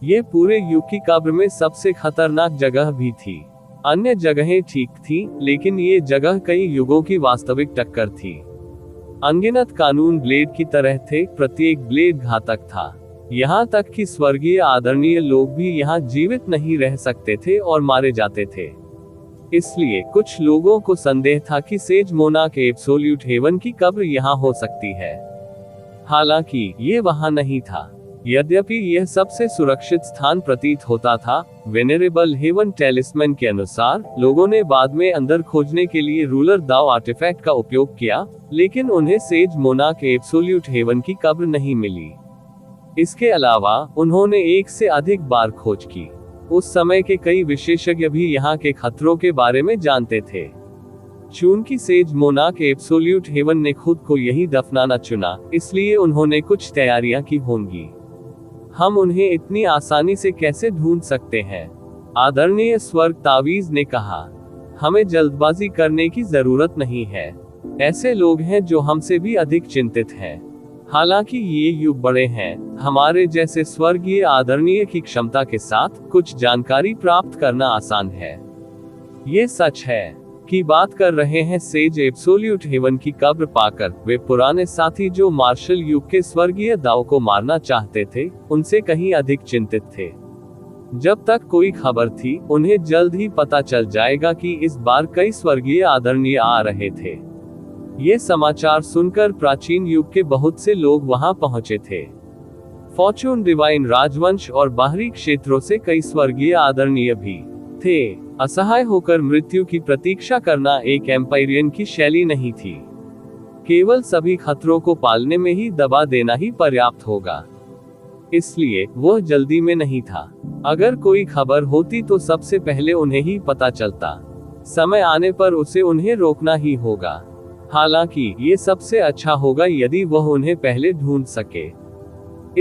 ये पूरे युग की कब्र में सबसे खतरनाक जगह भी थी। अन्य जगहें ठीक थी, लेकिन ये जगह कई युगों की वास्तविक टक्कर थी। अनगिनत कानून ब्लेड की तरह थे, प्रत्येक ब्लेड घातक था। यहाँ तक कि स्वर्गीय आदरणीय लोग भी यहाँ जीवित नहीं रह सकते थे और मारे जाते थे। इसलिए कुछ लोगों को संदेह था कि सेज मोनाक एब्सोल्यूट हेवन की कब्र यहाँ हो सकती है। हालांकि ये वहाँ नहीं था। यद्यपि यह सबसे सुरक्षित स्थान प्रतीत होता था, वेनेरेबल हेवन टेलिस्मैन के अनुसार लोगों ने बाद में अंदर खोजने के लिए रूलर दाव आर्टिफैक्ट का उपयोग किया, लेकिन उन्हें सेज मोनाक एब्सोल्यूट हेवन की कब्र नहीं मिली। इसके अलावा उन्होंने एक से अधिक बार खोज की। उस समय के कई विशेषज्ञ भी यहाँ के खतरों के बारे में जानते थे। चूंकि सेज मोनाक एब्सोल्यूट हेवन ने खुद को यही दफनाना चुना, इसलिए उन्होंने कुछ तैयारियां की होंगी। हम उन्हें इतनी आसानी से कैसे ढूंढ सकते हैं? आदरणीय स्वर्ग तावीज ने कहा। हमें जल्दबाजी करने की जरूरत नहीं है। ऐसे लोग हैं जो हमसे भी अधिक चिंतित हैं। हालांकि ये युग बड़े हैं, हमारे जैसे स्वर्गीय आदरणीय की क्षमता के साथ कुछ जानकारी प्राप्त करना आसान है। ये सच है कि बात कर रहे हैं सेज एब्सोल्यूट हेवन की कब्र पाकर, वे पुराने साथी जो मार्शल युग के स्वर्गीय दाव को मारना चाहते थे, उनसे कहीं अधिक चिंतित थे। जब तक कोई खबर थी, उन्हें जल्द ही पता चल जाएगा कि इस बार कई स्वर्गीय आदरणीय आ रहे थे। ये समाचार सुनकर प्राचीन युग के बहुत से लोग वहां पहुंचे थे। फॉर्चून डिवाइन राजवंश और बाहरी क्षेत्रों से कई स्वर्गीय आदरणीय भी थे। असहाय होकर मृत्यु की प्रतीक्षा करना एक एम्पायरियन की शैली नहीं थी। केवल सभी खतरों को पालने में ही दबा देना ही पर्याप्त होगा। इसलिए वह जल्दी में नहीं था। अगर कोई खबर होती तो सबसे पहले उन्हें ही पता चलता। समय आने पर उसे उन्हें रोकना ही होगा। हालांकि ये सबसे अच्छा होगा यदि वह उन्हें पहले ढूंढ सके।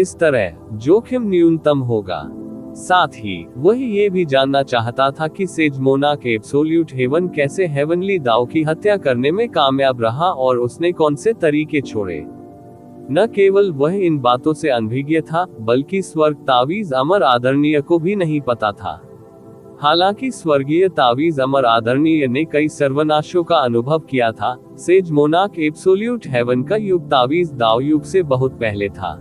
इस तरह जोखिम न्यूनतम होगा। साथ ही वह ये भी जानना चाहता था कि सेज मोनाक एब्सोल्यूट हेवन कैसे हेवनली दाव की हत्या करने में कामयाब रहा और उसने कौन से तरीके छोड़े। न केवल वह इन बातों से अनभिज्ञ था, बल्कि स्वर्ग तावीज अमर आदरणीय को भी नहीं पता था। हालांकि स्वर्गीय तावीज अमर आदरणीय ने कई सर्वनाशों का अनुभव किया था। सेज मोनाक एब्सोल्यूट हेवन का युग तावीज दाव युग से बहुत पहले था।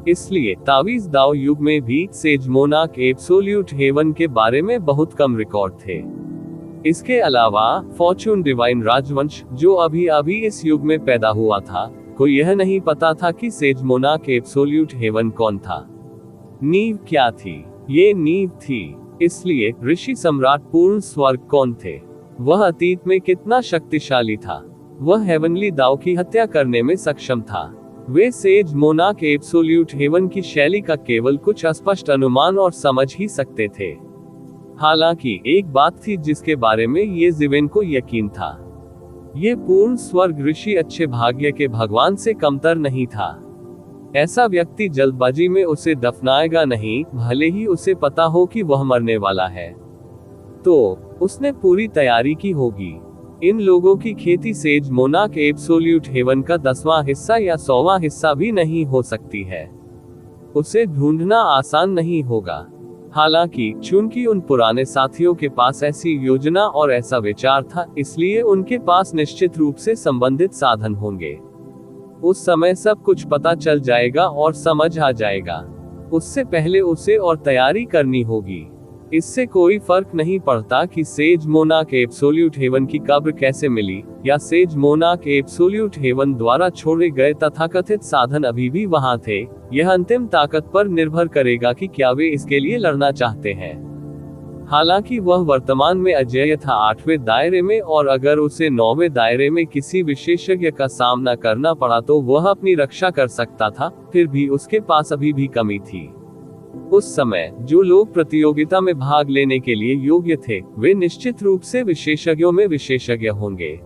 इसलिए तावीज दाव युग में भी सेज मोनाक एब्सोल्यूट हेवन के बारे में बहुत कम रिकॉर्ड थे। इसके अलावा फॉर्चून डिवाइन राजवंश, जो अभी अभी इस युग में पैदा हुआ था, को यह नहीं पता था कि सेज मोनाक एब्सोल्यूट हेवन कौन था। नींव क्या थी? ये नींव थी। इसलिए ऋषि सम्राट पूर्ण स्वर्ग कौन थे? वह अतीत में कितना शक्तिशाली था? वह हेवनली दाव की हत्या करने में सक्षम था। वे सेज मोनाक एब्सोल्यूट हेवन की शैली का केवल कुछ अस्पष्ट अनुमान और समझ ही सकते थे। हालांकि एक बात थी जिसके बारे में ये जिवेन को यकीन था। ये पूर्ण स्वर्ग ऋषि अच्छे भाग्य के भगवान से कमतर नहीं था। ऐसा व्यक्ति जल्दबाजी में उसे दफनाएगा नहीं, भले ही उसे पता हो कि वह मरने वाला है। तो उसने पूरी तैयारी की होगी। इन लोगों की खेती सेज मोनाक एब्सोल्यूट हेवन का 10वां हिस्सा या 100वां हिस्सा भी नहीं हो सकती है। उसे ढूंढना आसान नहीं होगा। हालांकि चूंकि उन पुराने साथियों के पास ऐसी योजना और ऐसा विचार था, इसलिए उनके पास निश्चित रूप से संबंधित साधन होंगे। उस समय सब कुछ पता चल जाएगा और समझ आ जाएगा। उससे पहले उसे और तैयारी करनी होगी। इससे कोई फर्क नहीं पड़ता कि सेज मोनाक एब्सोल्यूट हेवन की कब्र कैसे मिली, या सेज मोनाक एब्सोल्यूट हेवन द्वारा छोड़े गए तथाकथित साधन अभी भी वहां थे। यह अंतिम ताकत पर निर्भर करेगा कि क्या वे इसके लिए लड़ना चाहते हैं। हालांकि वह वर्तमान में अजेय था 8वें दायरे में, और अगर उसे 9वें दायरे में किसी विशेषज्ञ का सामना करना पड़ा तो वह अपनी रक्षा कर सकता था। फिर भी उसके पास अभी भी कमी थी। उस समय जो लोग प्रतियोगिता में भाग लेने के लिए योग्य थे, वे निश्चित रूप से विशेषज्ञों में विशेषज्ञ होंगे।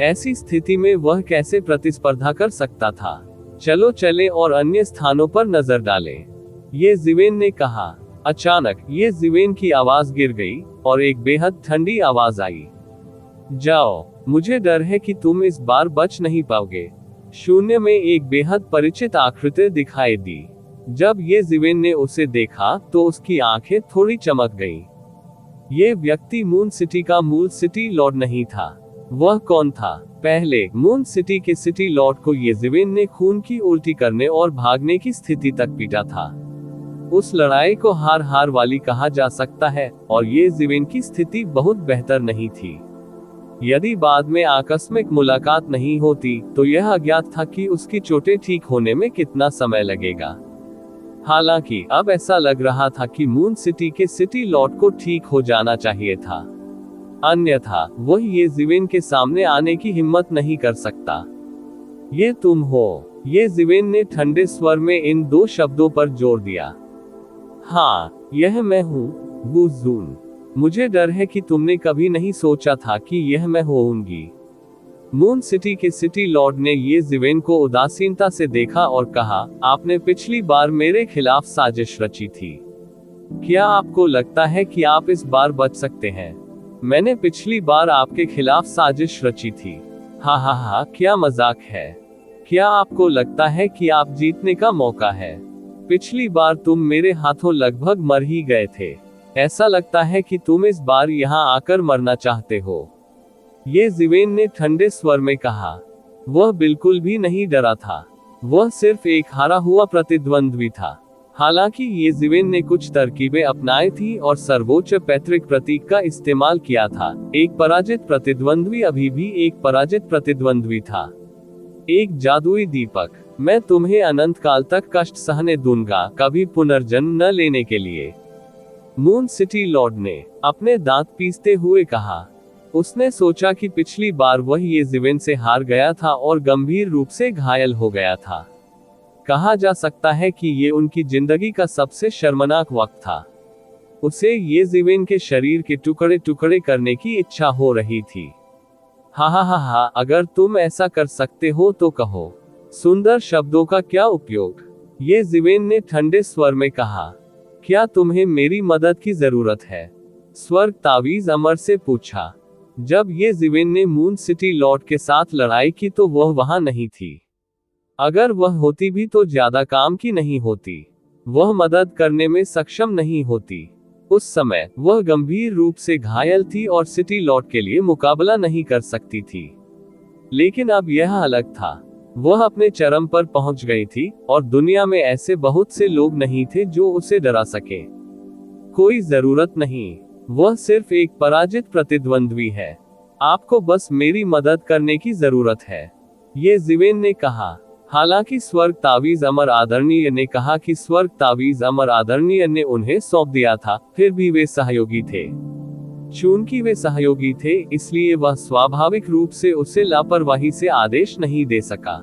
ऐसी स्थिति में वह कैसे प्रतिस्पर्धा कर सकता था? चलो चलें और अन्य स्थानों पर नजर डालें। ये जिवेन ने कहा। अचानक ये जिवेन की आवाज गिर गई और एक बेहद ठंडी आवाज आई। जाओ, मुझे डर है कि तुम इस बार बच नहीं पाओगे। शून्य में एक बेहद परिचित आकृति दिखाई दी। जब ये जिवेन ने उसे देखा तो उसकी आंखें थोड़ी चमक गईं। ये व्यक्ति मून सिटी का मूल सिटी लॉर्ड नहीं था। वह कौन था? पहले मून सिटी के सिटी लॉर्ड को ये जिवेन ने खून की उल्टी करने और भागने की स्थिति तक पीटा था। उस लड़ाई को हार हार वाली कहा जा सकता है और ये जिवेन की स्थिति बहुत बेहतर नहीं थी। यदि बाद में आकस्मिक मुलाकात नहीं होती तो यह अज्ञात था कि उसकी चोटें ठीक होने में कितना समय लगेगा। हालांकि अब ऐसा लग रहा था कि मून सिटी के सिटी लॉर्ड को ठीक हो जाना चाहिए था, अन्यथा वह ये जिवेन के सामने आने की हिम्मत नहीं कर सकता। ये तुम हो? ये जिवेन ने ठंडे स्वर में इन दो शब्दों पर जोर दिया। हाँ, यह मैं हूँ, वू जून। मुझे डर है कि तुमने कभी नहीं सोचा था कि यह मैं होऊंगी। मून सिटी के सिटी लॉर्ड ने ये जिवेन को उदासीनता से देखा और कहा, आपने पिछली बार मेरे खिलाफ साजिश रची थी। क्या आपको लगता है कि आप इस बार बच सकते हैं? मैंने पिछली बार आपके खिलाफ साजिश रची थी। हा हा हा, क्या मजाक है। क्या आपको लगता है कि आप जीतने का मौका है? पिछली बार तुम मेरे हाथों लगभग मर ही गए थे। ऐसा लगता है कि तुम इस बार यहाँ आकर मरना चाहते हो। ये जिवेन ने ठंडे स्वर में कहा। वह बिल्कुल भी नहीं डरा था। वह सिर्फ एक हारा हुआ प्रतिद्वंद्वी था। हालांकि ये जिवेन ने कुछ तरकीबें अपनाई थी और सर्वोच्च पैतृक प्रतीक का इस्तेमाल किया था। एक पराजित प्रतिद्वंद्वी अभी भी एक पराजित प्रतिद्वंद्वी था। एक जादुई दीपक। मैं तुम्हें अनंत काल तक कष्ट सहने दूंगा, कभी पुनर्जन्म न लेने के लिए। मून सिटी लॉर्ड ने अपने दांत पीसते हुए कहा। उसने सोचा कि पिछली बार वह ये जिवेन से हार गया था और गंभीर रूप से घायल हो गया था। कहा जा सकता है कि ये उनकी जिंदगी का सबसे शर्मनाक वक्त था। उसे ये जिवेन के शरीर के टुकड़े टुकड़े करने की इच्छा हो रही थी। हा हा हा हा, अगर तुम ऐसा कर सकते हो तो कहो। सुंदर शब्दों का क्या उपयोग? ये जिवेन ने ठंडे स्वर में कहा। क्या तुम्हें मेरी मदद की जरूरत है? स्वर्ग तावीज अमर से पूछा। जब ये जिवेन ने मून सिटी लॉर्ड के साथ लड़ाई की तो वह वहां नहीं थी। अगर वह होती भी तो ज्यादा काम की नहीं होती। वह मदद करने में सक्षम नहीं होती। उस समय वह गंभीर रूप से घायल थी और सिटी लॉर्ड के लिए मुकाबला नहीं कर सकती थी। लेकिन अब यह अलग था। वह अपने चरम पर पहुंच गई थी और दुनिया में ऐसे बहुत से लोग नहीं थे जो उसे डरा सके। कोई जरूरत नहीं। वह सिर्फ एक पराजित प्रतिद्वंद्वी है। आपको बस मेरी मदद करने की जरूरत है, ये जिवेन ने कहा। हालांकि स्वर्ग तावीज अमर आदरणीय ने कहा कि स्वर्ग तावीज अमर आदरणीय ने उन्हें सौंप दिया था, फिर भी वे सहयोगी थे। चूंकि वे सहयोगी थे इसलिए वह स्वाभाविक रूप से उसे लापरवाही से आदेश नहीं दे सका।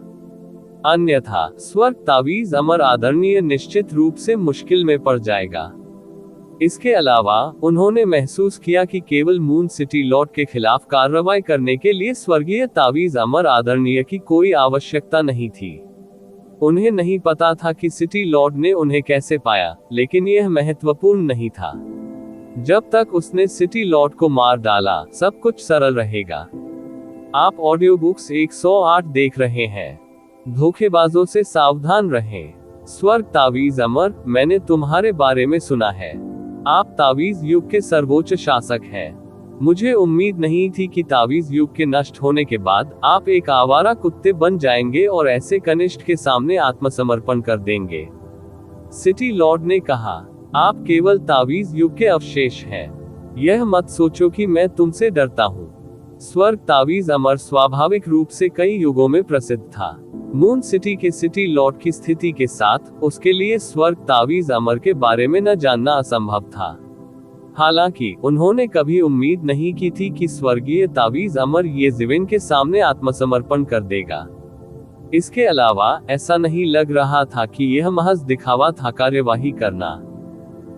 अन्यथा स्वर्ग तावीज अमर आदरणीय निश्चित रूप से मुश्किल में पड़ जाएगा। इसके अलावा उन्होंने महसूस किया कि केवल मून सिटी लॉर्ड के खिलाफ कार्रवाई करने के लिए स्वर्गीय तावीज अमर आदरणीय की कोई आवश्यकता नहीं थी। उन्हें नहीं पता था कि सिटी लॉर्ड ने उन्हें कैसे पाया, लेकिन यह महत्वपूर्ण नहीं था। जब तक उसने सिटी लॉर्ड को मार डाला, सब कुछ सरल रहेगा। आप ऑडियो बुक्स 108 देख रहे हैं। धोखेबाजों से सावधान रहें। स्वर्ग तावीज अमर, मैंने तुम्हारे बारे में सुना है। आप तावीज युग के सर्वोच्च शासक हैं। मुझे उम्मीद नहीं थी कि तावीज युग के नष्ट होने के बाद आप एक आवारा कुत्ते बन जाएंगे और ऐसे कनिष्ठ के सामने आत्मसमर्पण कर देंगे। सिटी लॉर्ड ने कहा, आप केवल तावीज युग के अवशेष हैं। यह मत सोचो कि मैं तुमसे डरता हूँ। स्वर्ग तावीज अमर स्वाभाविक रूप से कई युगों में प्रसिद्ध था। मून सिटी के सिटी लॉर्ड की स्थिति के साथ उसके लिए स्वर्ग तावीज अमर के बारे में न जानना असंभव था। हालांकि उन्होंने कभी उम्मीद नहीं की थी कि स्वर्गीय तावीज अमर ये जिवेन के सामने आत्मसमर्पण कर देगा। इसके अलावा ऐसा नहीं लग रहा था कि यह महज दिखावा था कार्यवाही करना।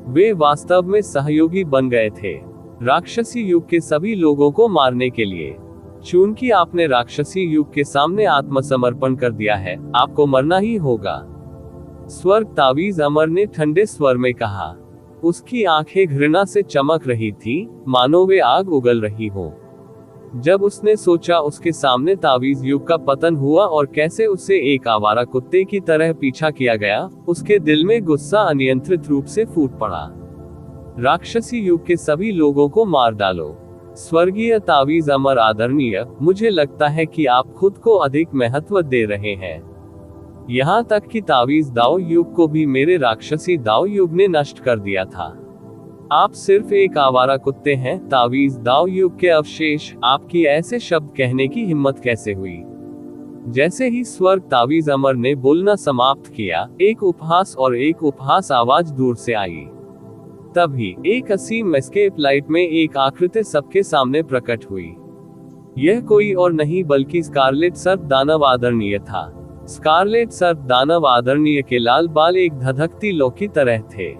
वे वास्तव में सहयोगी बन गए थे, राक्षसी युग के सभी लोगों को मारने के लिए। चूंकि आपने राक्षसी युग के सामने आत्मसमर्पण कर दिया है, आपको मरना ही होगा। स्वर्ग तावीज अमर ने ठंडे स्वर में कहा। उसकी आंखें घृणा से चमक रही थी, मानो वे आग उगल रही हो। जब उसने सोचा उसके सामने तावीज युग का पतन हुआ और कैसे उसे एक आवारा कुत्ते की तरह पीछा किया गया, उसके दिल में गुस्सा अनियंत्रित रूप से फूट पड़ा। राक्षसी युग के सभी लोगों को मार डालो। स्वर्गीय तावीज अमर आदरणीय, मुझे लगता है कि आप खुद को अधिक महत्व दे रहे हैं। यहाँ तक कि तावीज दाओ युग को भी मेरे राक्षसी दाओ युग ने नष्ट कर दिया था। आप सिर्फ एक आवारा कुत्ते हैं। तावीज दाओ युग के अवशेष, आपकी ऐसे शब्द कहने की हिम्मत कैसे हुई? जैसे ही स्वर्ग तावीज अमर ने बोलना समाप्त किया, एक उपहास आवाज दूर से आई। तभी एक असीम एस्केप लाइट में एक आकृति सबके सामने प्रकट हुई। यह कोई और नहीं बल्कि स्कारलेट सर्प दानव आदरणीय था। स्कारलेट सर्प दानव आदरणीय के लाल बाल एक धधकती लौ की तरह थे।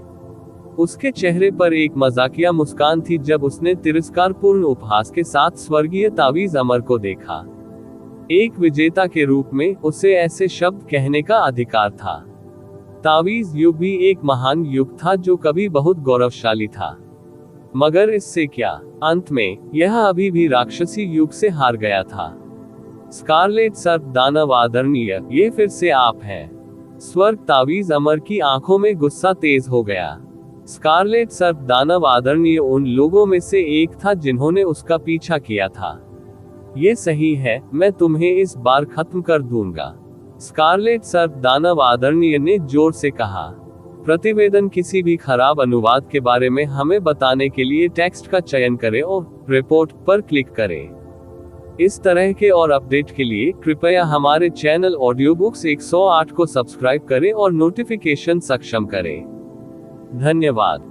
उसके चेहरे पर एक मजाकिया मुस्कान थी जब उसने तिरस्कारपूर्ण उपहास के साथ स्वर्गीय तावीज अमर को देखा। एक विजेता के रूप में उसे ऐसे शब्द कहने का अधिकार था। तावीज युग भी एक महान युग था जो कभी बहुत गौरवशाली था। मगर इससे क्या, अंत में यह अभी भी राक्षसी युग से हार गया था। स्कारलेट सर्प दानव आदरणीय, ये फिर से आप हैं। स्वर्ग तावीज अमर की आंखों में गुस्सा तेज हो गया। स्कारलेट सर्प दानव आदरणीय उन लोगों में से एक था जिन्होंने उसका पीछा किया था। ये सही है, मैं तुम्हें इस बार खत्म कर दूंगा, स्कारलेट सर्प दानव आदरणीय ने जोर से कहा। प्रतिवेदन, किसी भी खराब अनुवाद के बारे में हमें बताने के लिए टेक्स्ट का चयन करें और रिपोर्ट पर क्लिक करें। इस तरह के और अपडेट के लिए कृपया हमारे चैनल ऑडियो बुक्स 108 को सब्सक्राइब करें और नोटिफिकेशन सक्षम करें। धन्यवाद।